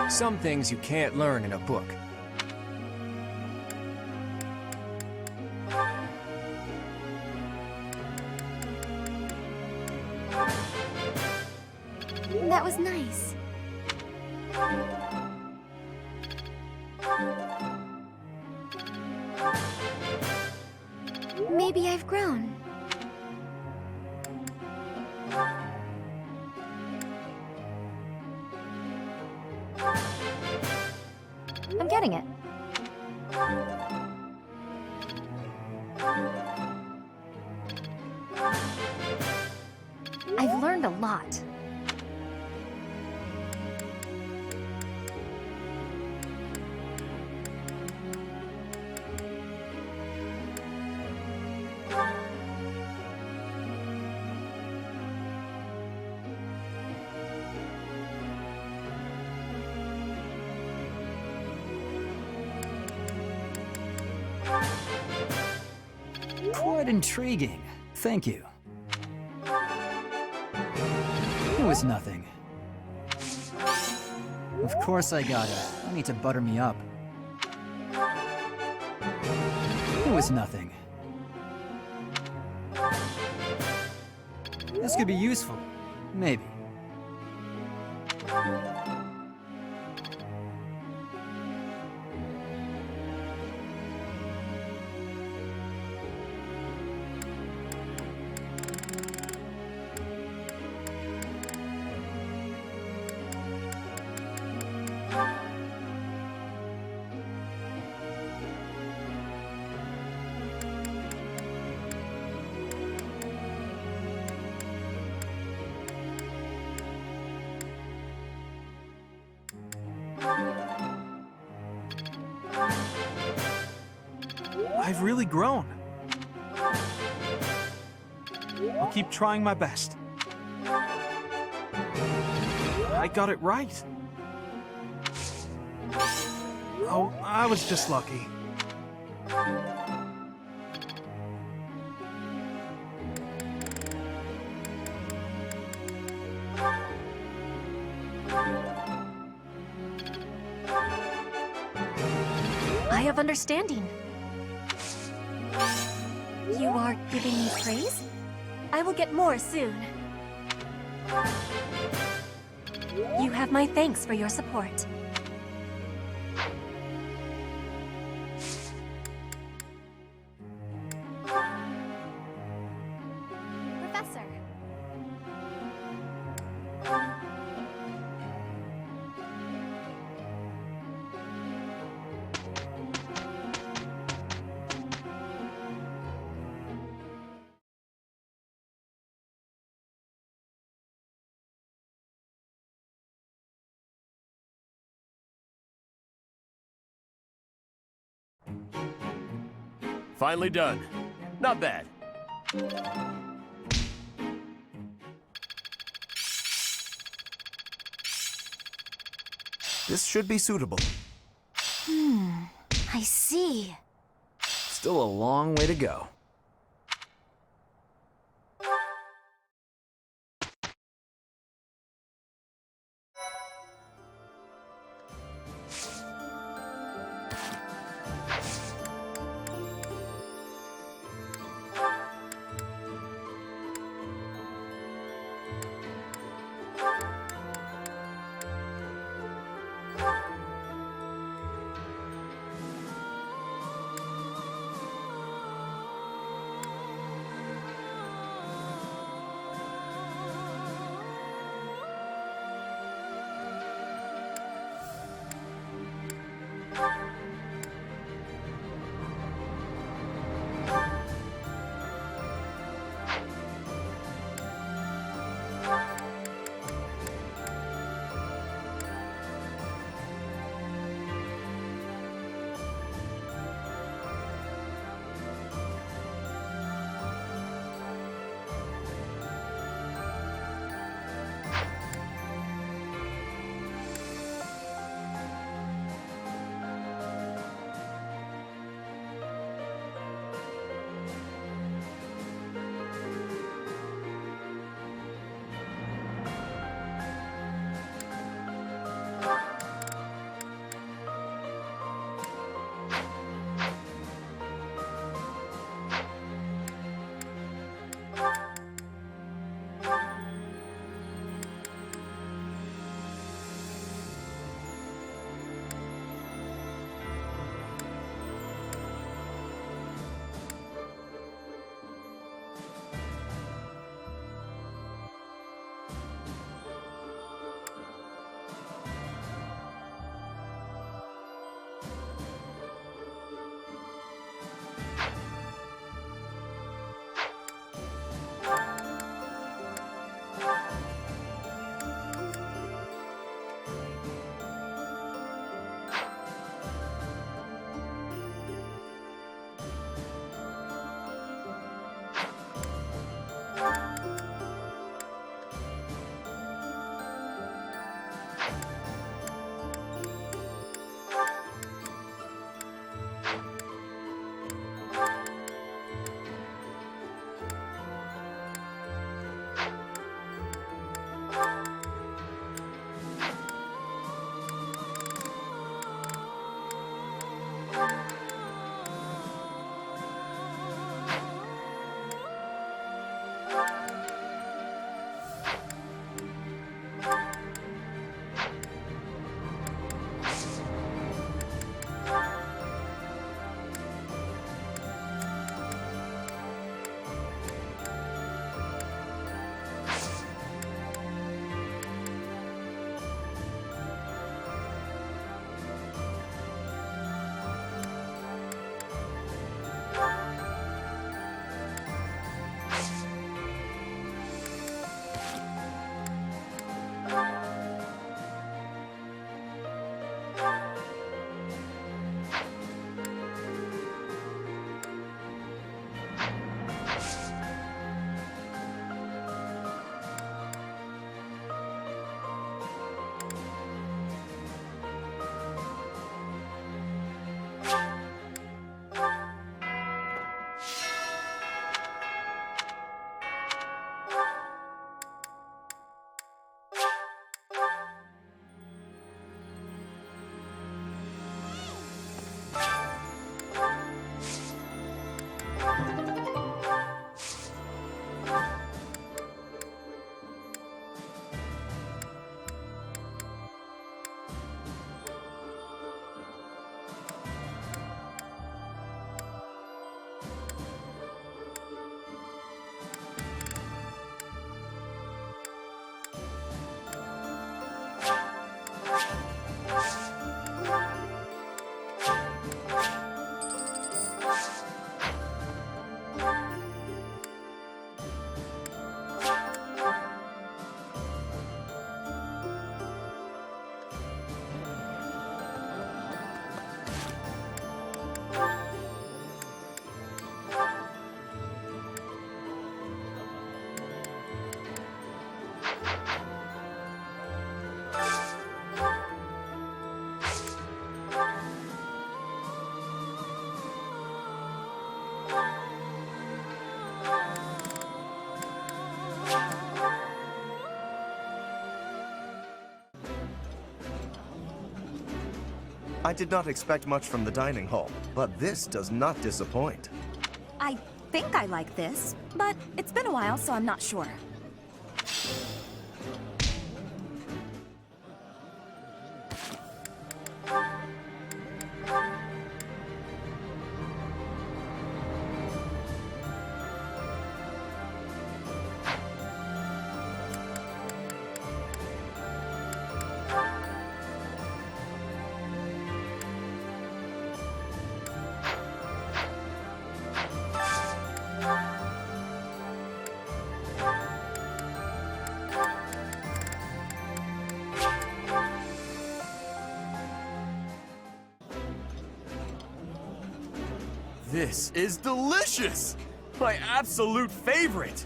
Some things you can't learn in a book. That was nice. Maybe I've grown. I'm getting it. I've learned a lot. Quite intriguing. Thank you. It was nothing. Of course I got it. I need to butter me up. It was nothing. This could be useful. Maybe. I've really grown. I'll keep trying my best. I got it right. Oh, I was just lucky. I have understanding. You are giving me praise? I will get more soon. You have my thanks for your support. Professor. Finally done. Not bad. This should be suitable. I see. Still a long way to go. I did not expect much from the dining hall, but this does not disappoint. I think I like this, but it's been a while, so I'm not sure. This is delicious! My absolute favorite!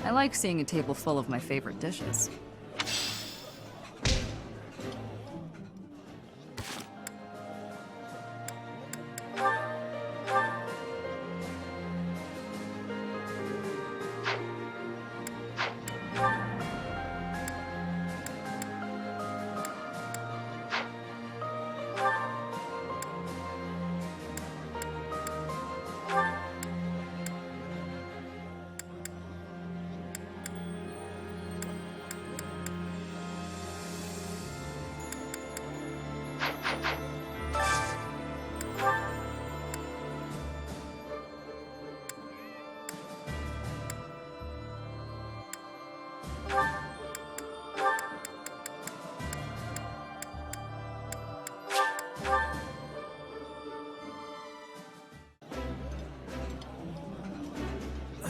I like seeing a table full of my favorite dishes.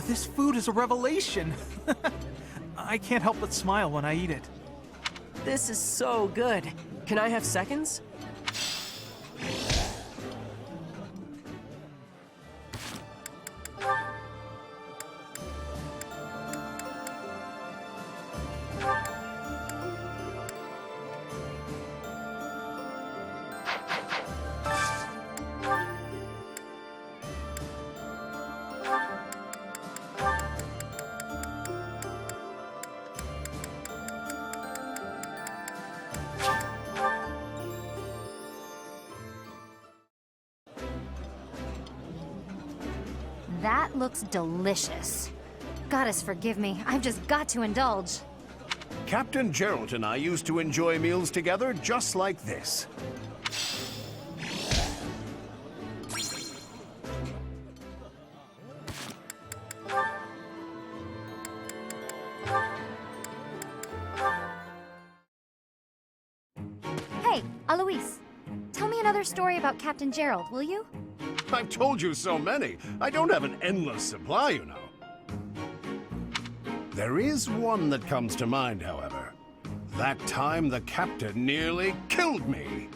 This food is a revelation. I can't help but smile when I eat it. This is so good. Can I have seconds? That looks delicious. Goddess forgive me, I've just got to indulge. Captain Gerald and I used to enjoy meals together just like this. Hey, Alois, tell me another story about Captain Gerald, will you? I've told you so many. I don't have an endless supply, you know. There is one that comes to mind, however. That time the captain nearly killed me.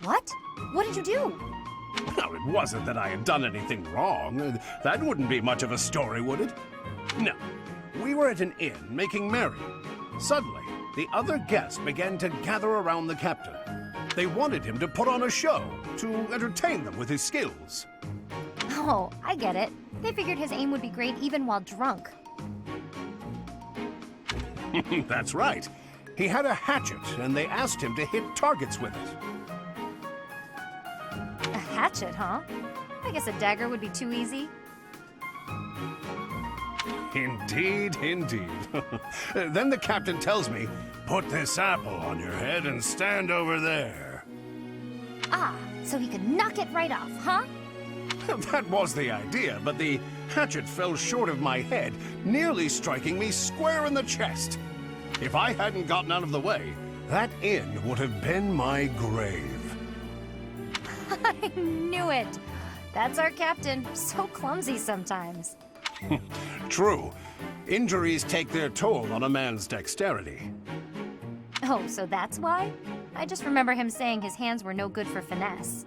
What? What did you do? Now, it wasn't that I had done anything wrong. That wouldn't be much of a story, would it? No. We were at an inn making merry. Suddenly, the other guests began to gather around the captain. They wanted him to put on a show, to entertain them with his skills. Oh, I get it. They figured his aim would be great even while drunk. That's right. He had a hatchet, and they asked him to hit targets with it. A hatchet, huh? I guess a dagger would be too easy. Indeed, indeed. Then the captain tells me, put this apple on your head and stand over there. Ah, so he could knock it right off, huh? That was the idea, but the hatchet fell short of my head, nearly striking me square in the chest. If I hadn't gotten out of the way, that inn would have been my grave. I knew it. That's our captain. So clumsy sometimes. True. Injuries take their toll on a man's dexterity. Oh, so that's why? I just remember him saying his hands were no good for finesse.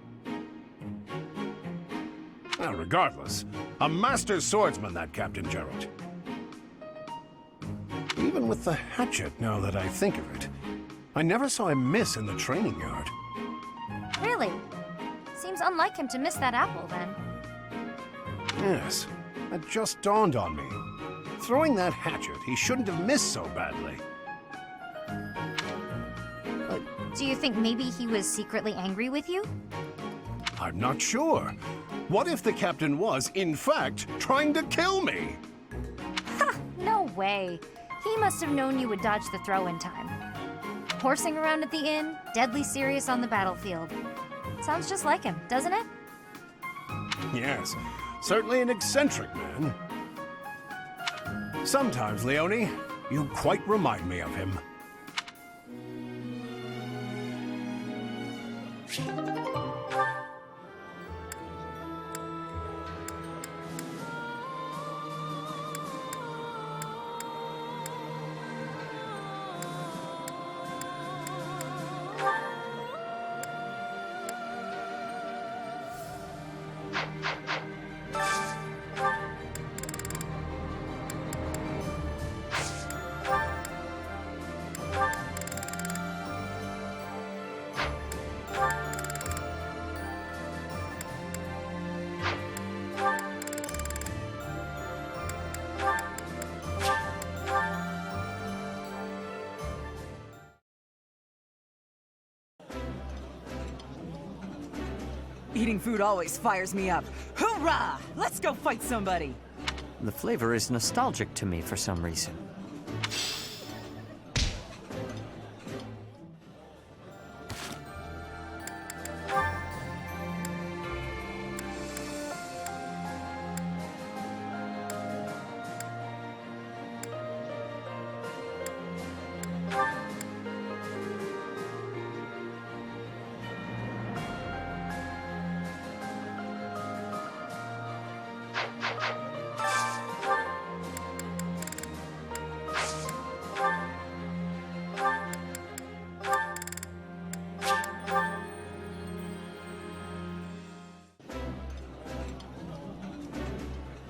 Well, regardless, a master swordsman, that Captain Gerald. Even with the hatchet, now that I think of it, I never saw him miss in the training yard. Really? Seems unlike him to miss that apple, then. Yes, that just dawned on me. Throwing that hatchet, he shouldn't have missed so badly. Do you think maybe he was secretly angry with you? I'm not sure. What if the captain was, in fact, trying to kill me? Ha! No way. He must have known you would dodge the throw in time. Horsing around at the inn, deadly serious on the battlefield. Sounds just like him, doesn't it? Yes, certainly an eccentric man. Sometimes, Leone, you quite remind me of him. Eating food always fires me up. Hoorah! Let's go fight somebody! The flavor is nostalgic to me for some reason.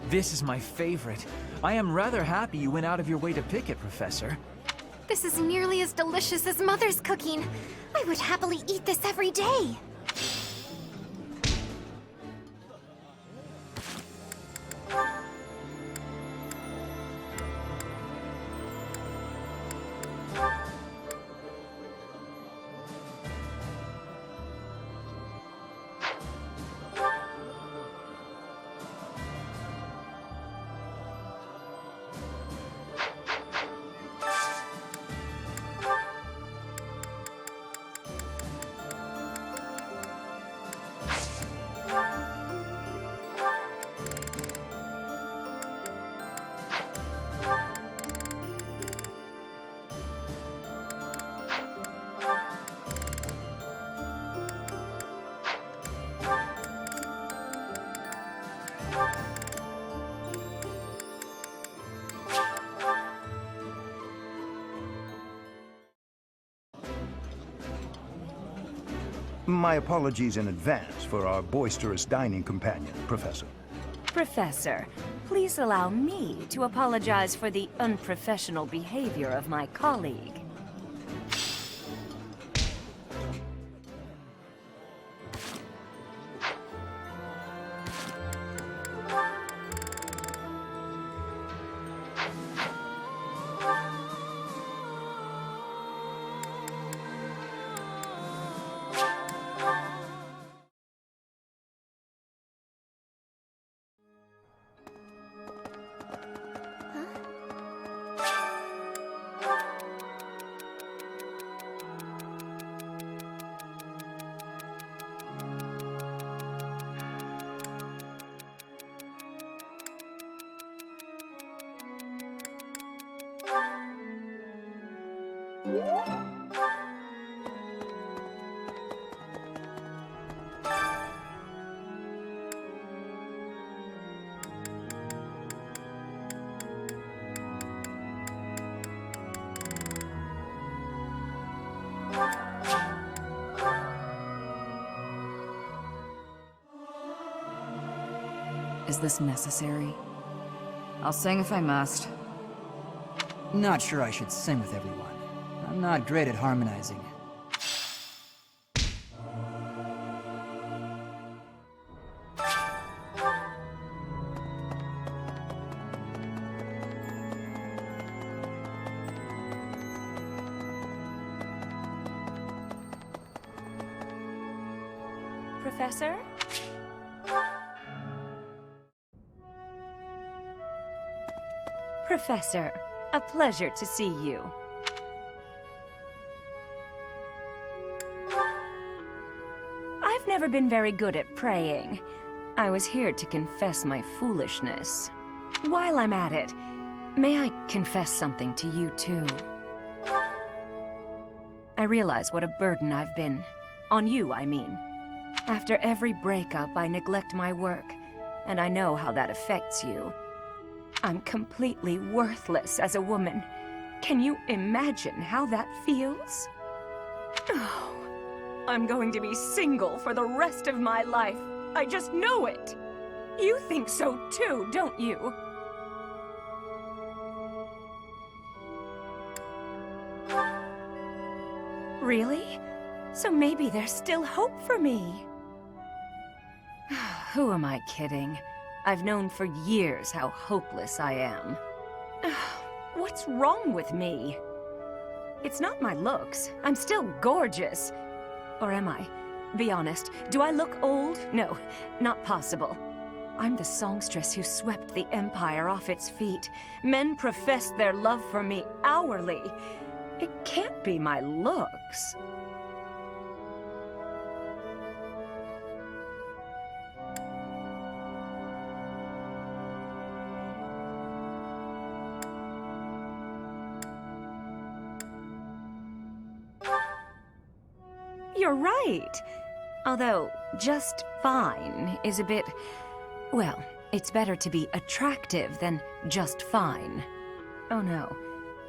This is my favorite. I am rather happy you went out of your way to pick it, Professor. This is nearly as delicious as Mother's cooking. I would happily eat this every day. My apologies in advance for our boisterous dining companion, Professor. Professor, please allow me to apologize for the unprofessional behavior of my colleague. Is this necessary? I'll sing if I must. Not sure I should sing with everyone. I'm not great at harmonizing. Professor? Professor, a pleasure to see you. I've never been very good at praying. I was here to confess my foolishness. While I'm at it, may I confess something to you too? I realize what a burden I've been. On you, I mean. After every breakup, I neglect my work, and I know how that affects you. I'm completely worthless as a woman. Can you imagine how that feels? Oh, I'm going to be single for the rest of my life. I just know it. You think so too, don't you? Really? So maybe there's still hope for me. Who am I kidding? I've known for years how hopeless I am. What's wrong with me? It's not my looks. I'm still gorgeous. Or am I? Be honest, do I look old? No, not possible. I'm the songstress who swept the Empire off its feet. Men professed their love for me hourly. It can't be my looks. You're right. Although, just fine is a bit... Well, it's better to be attractive than just fine. Oh no.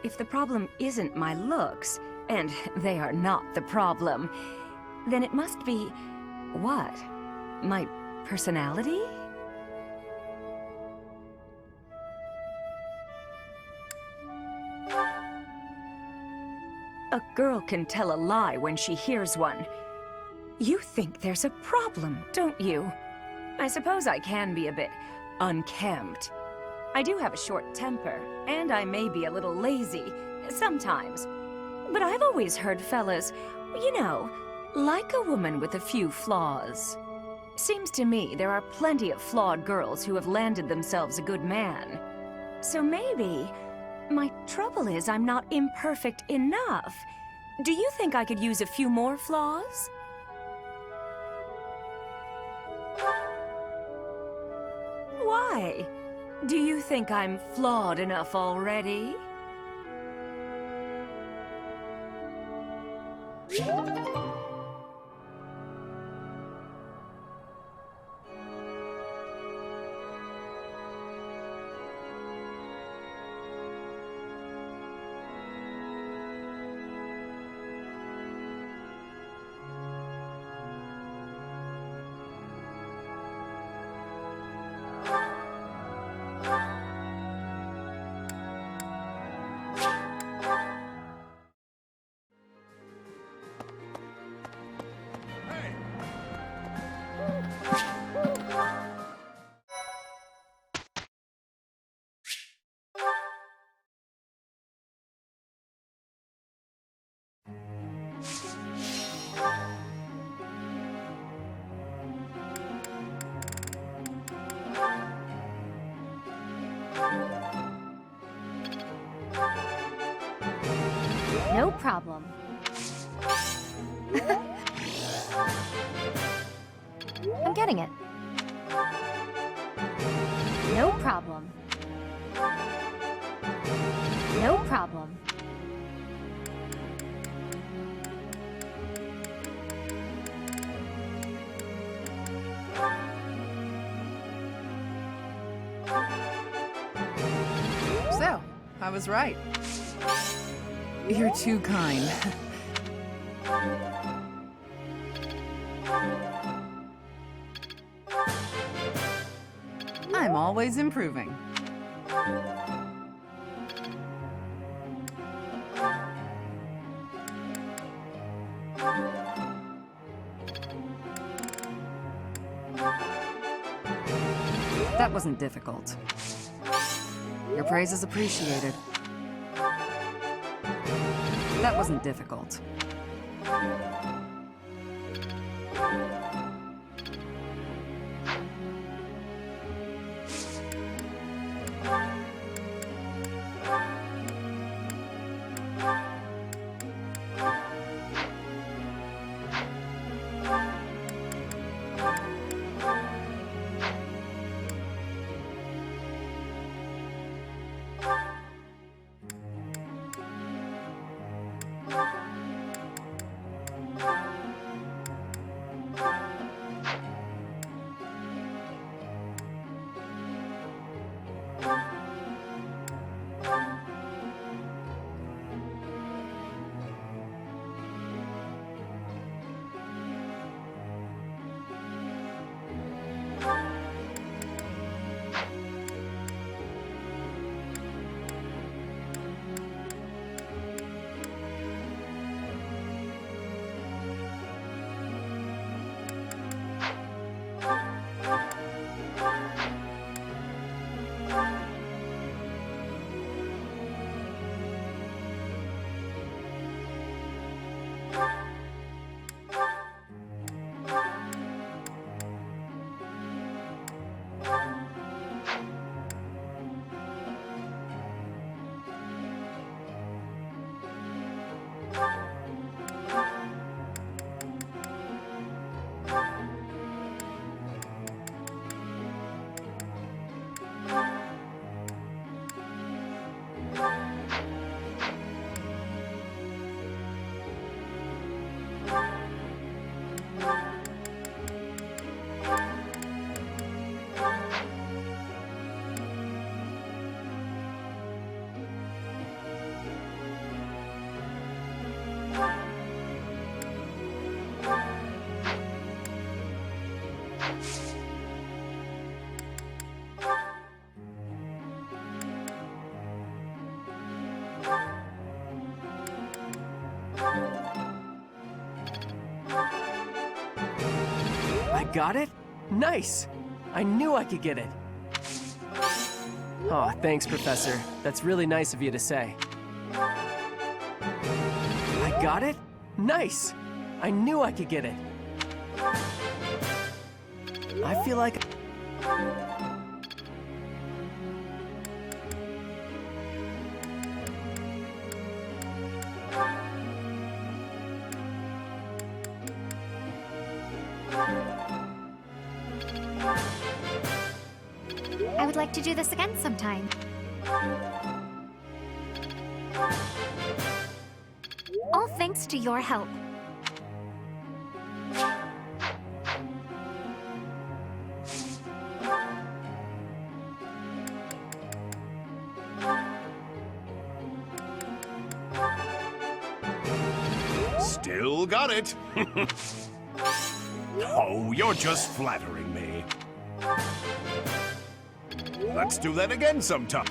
If the problem isn't my looks, and they are not the problem, then it must be... what? My personality? A girl can tell a lie when she hears one. You think there's a problem, don't you? I suppose I can be a bit unkempt. I do have a short temper, and I may be a little lazy, sometimes. But I've always heard fellas, you know, like a woman with a few flaws. Seems to me there are plenty of flawed girls who have landed themselves a good man. So maybe... my trouble is I'm not imperfect enough. Do you think I could use a few more flaws? Why? Do you think I'm flawed enough already? No problem. I'm getting it. No problem. No problem. So, I was right. You're too kind. I'm always improving. That wasn't difficult. Your praise is appreciated. That wasn't difficult. got it? Nice! I knew I could get it. Oh, thanks, Professor. That's really nice of you to say. I got it? Nice! I knew I could get it. I feel like... I would like to do this again sometime. All thanks to your help. Still got it. Oh, you're just flattering me. Let's do that again sometime.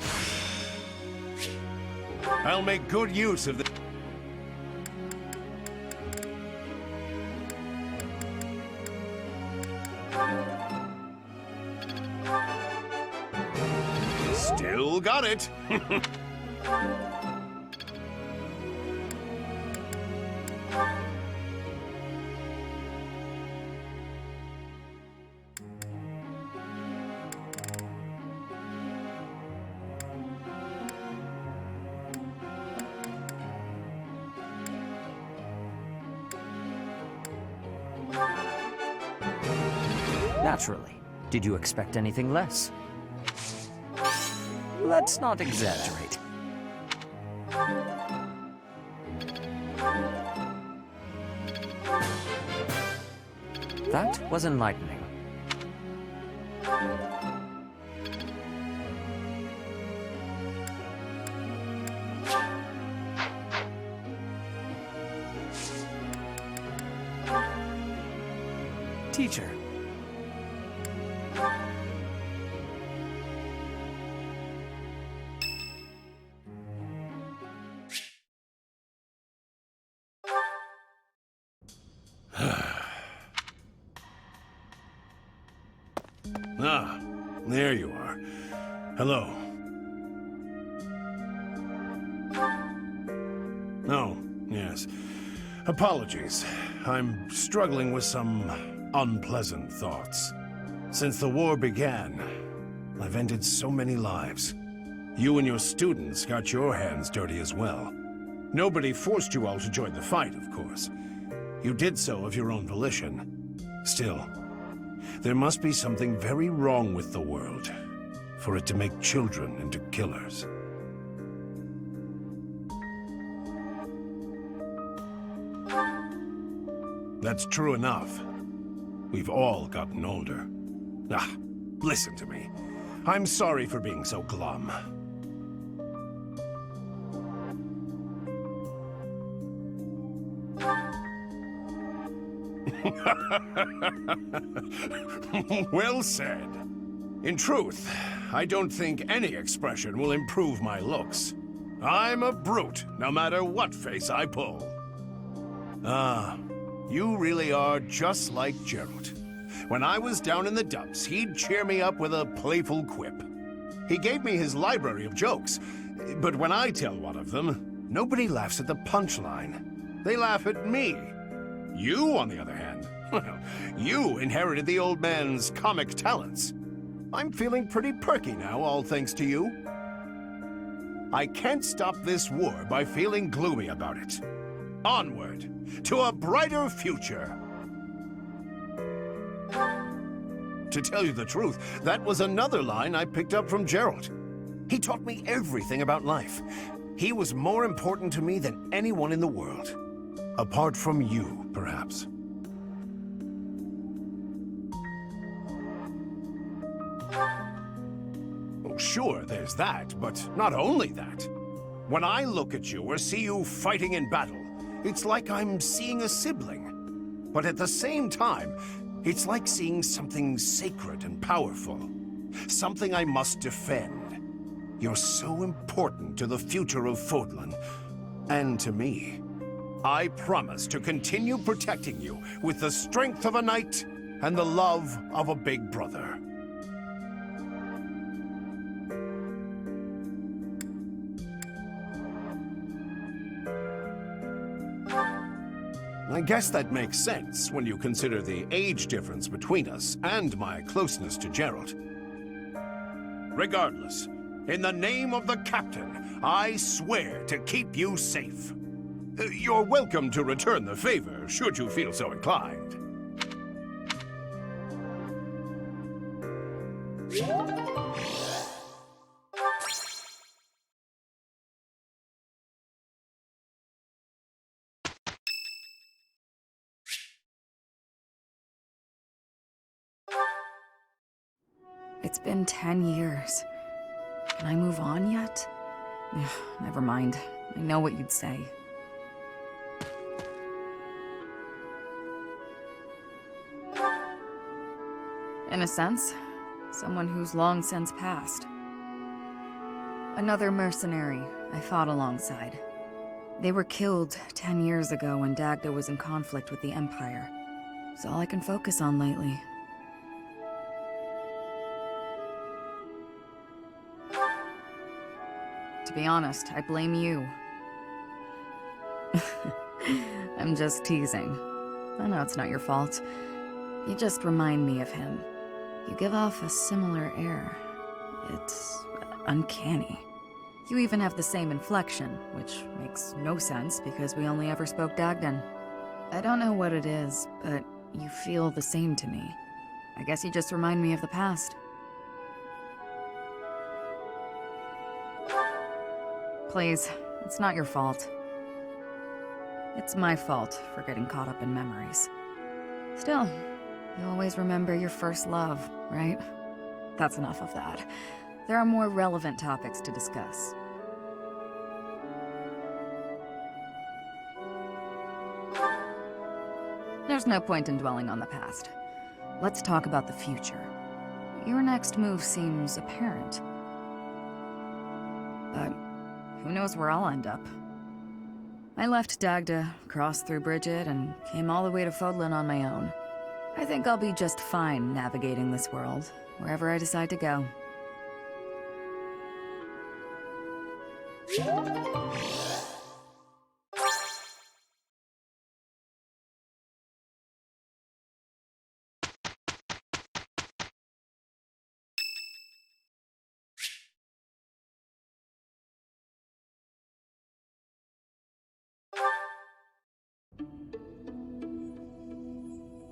I'll make good use of the... Still got it. Naturally. Did you expect anything less? Let's not exaggerate. That was enlightening. Teacher. Ah, there you are. Hello. Oh, yes. Apologies. I'm struggling with some unpleasant thoughts. Since the war began, I've ended so many lives. You and your students got your hands dirty as well. Nobody forced you all to join the fight, of course. You did so of your own volition. Still, there must be something very wrong with the world for it to make children into killers. That's true enough. We've all gotten older. Ah, listen to me. I'm sorry for being so glum. Well said. In truth, I don't think any expression will improve my looks. I'm a brute, no matter what face I pull. Ah, you really are just like Gerald. When I was down in the dumps, he'd cheer me up with a playful quip. He gave me his library of jokes, but when I tell one of them, nobody laughs at the punchline. They laugh at me. You, on the other hand, well, you inherited the old man's comic talents. I'm feeling pretty perky now, all thanks to you. I can't stop this war by feeling gloomy about it. Onward, to a brighter future. To tell you the truth, that was another line I picked up from Gerald. He taught me everything about life. He was more important to me than anyone in the world. Apart from you, perhaps. Oh, sure, there's that, but not only that. When I look at you or see you fighting in battle, it's like I'm seeing a sibling. But at the same time, it's like seeing something sacred and powerful. Something I must defend. You're so important to the future of Fodlan, and to me. I promise to continue protecting you with the strength of a knight and the love of a big brother. I guess that makes sense when you consider the age difference between us and my closeness to Geralt. Regardless, in the name of the Captain, I swear to keep you safe. You're welcome to return the favor, should you feel so inclined. It's been 10 years. Can I move on yet? Ugh, never mind. I know what you'd say. In a sense, someone who's long since passed. Another mercenary I fought alongside. They were killed 10 years ago when Dagda was in conflict with the Empire. It's all I can focus on lately. To be honest, I blame you. I'm just teasing. I know it's not your fault. You just remind me of him. You give off a similar air. It's uncanny. You even have the same inflection, which makes no sense because we only ever spoke Dagdan. I don't know what it is, but you feel the same to me. I guess you just remind me of the past. Please, it's not your fault. It's my fault for getting caught up in memories. Still, you always remember your first love, right? That's enough of that. There are more relevant topics to discuss. There's no point in dwelling on the past. Let's talk about the future. Your next move seems apparent. But who knows where I'll end up? I left Dagda, crossed through Bridget, and came all the way to Fodlan on my own. I think I'll be just fine navigating this world, wherever I decide to go.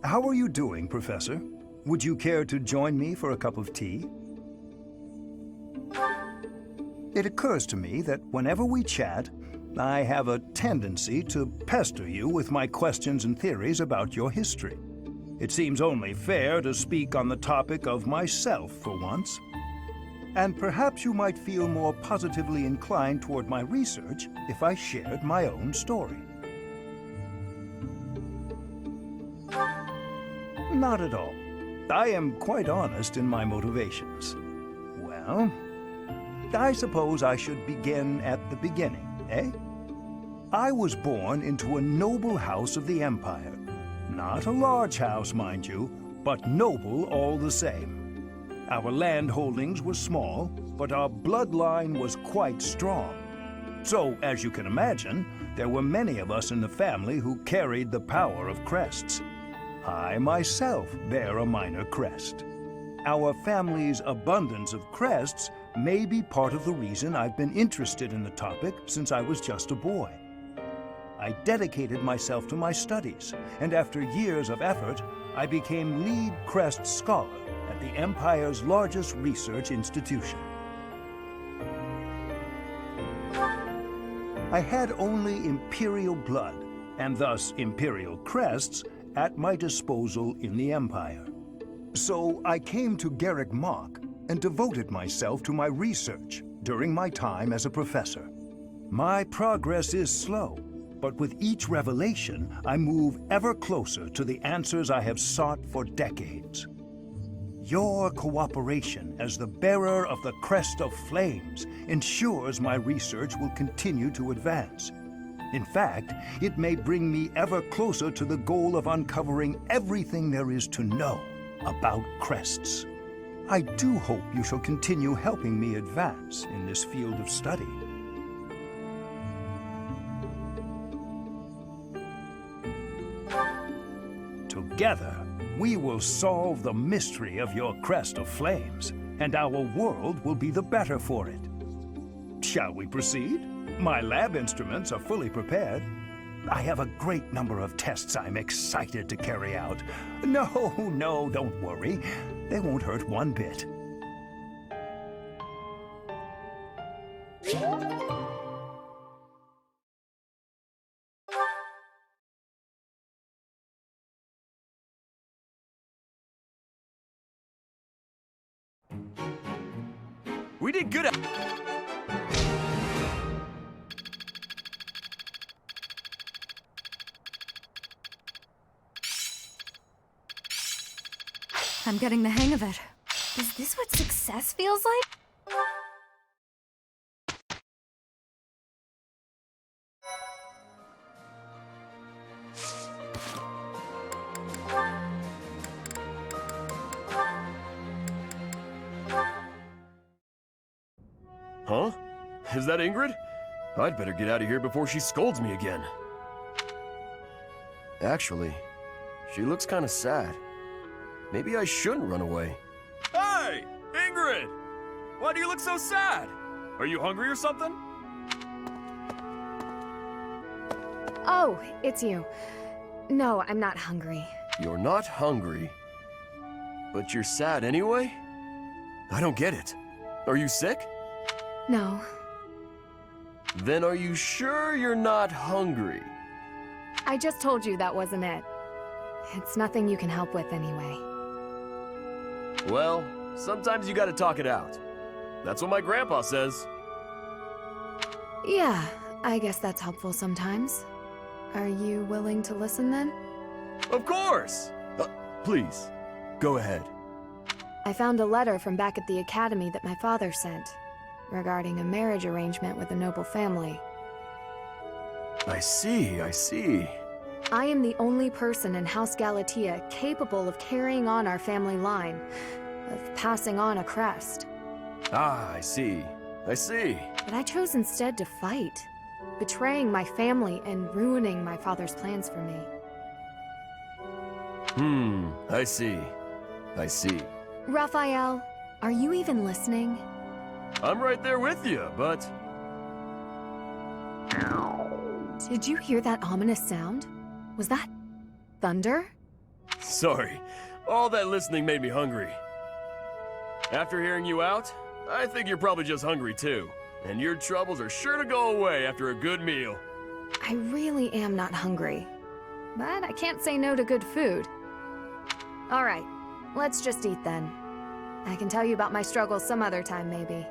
How are you doing, Professor? Would you care to join me for a cup of tea? It occurs to me that whenever we chat, I have a tendency to pester you with my questions and theories about your history. It seems only fair to speak on the topic of myself for once. And perhaps you might feel more positively inclined toward my research if I shared my own story. Not at all. I am quite honest in my motivations. Well, I suppose I should begin at the beginning, eh? I was born into a noble house of the Empire. Not a large house, mind you, but noble all the same. Our land holdings were small, but our bloodline was quite strong. So, as you can imagine, there were many of us in the family who carried the power of crests. I myself bear a minor crest. Our family's abundance of crests may be part of the reason I've been interested in the topic since I was just a boy. I dedicated myself to my studies, and after years of effort, I became lead crest scholar at the Empire's largest research institution. I had only Imperial blood, and thus Imperial crests, at my disposal in the Empire. So I came to Garrick Mach and devoted myself to my research during my time as a professor. My progress is slow, but with each revelation, I move ever closer to the answers I have sought for decades. Your cooperation as the bearer of the Crest of Flames ensures my research will continue to advance. In fact, it may bring me ever closer to the goal of uncovering everything there is to know about crests. I do hope you shall continue helping me advance in this field of study. Together, we will solve the mystery of your crest of flames, and our world will be the better for it. Shall we proceed? My lab instruments are fully prepared. I have a great number of tests I'm excited to carry out. No, don't worry. They won't hurt one bit. We did good at... I'm getting the hang of it. Is this what success feels like? Huh? Is that Ingrid? I'd better get out of here before she scolds me again. Actually, she looks kind of sad. Maybe I shouldn't run away. Hey! Ingrid! Why do you look so sad? Are you hungry or something? Oh, it's you. No, I'm not hungry. You're not hungry, but you're sad anyway? I don't get it. Are you sick? No. Then are you sure you're not hungry? I just told you that wasn't it. It's nothing you can help with anyway. Well, sometimes you gotta talk it out. That's what my grandpa says. Yeah, I guess that's helpful sometimes. Are you willing to listen then? Of course! Please, go ahead. I found a letter from back at the academy that my father sent, regarding a marriage arrangement with a noble family. I see. I am the only person in House Galatea capable of carrying on our family line, of passing on a crest. Ah, I see. But I chose instead to fight, betraying my family and ruining my father's plans for me. I see. Raphael, are you even listening? I'm right there with you, but... Did you hear that ominous sound? Was that thunder? Sorry, all that listening made me hungry. After hearing you out, I think you're probably just hungry too. And your troubles are sure to go away after a good meal. I really am not hungry. But I can't say no to good food. Alright, let's just eat then. I can tell you about my struggles some other time, maybe.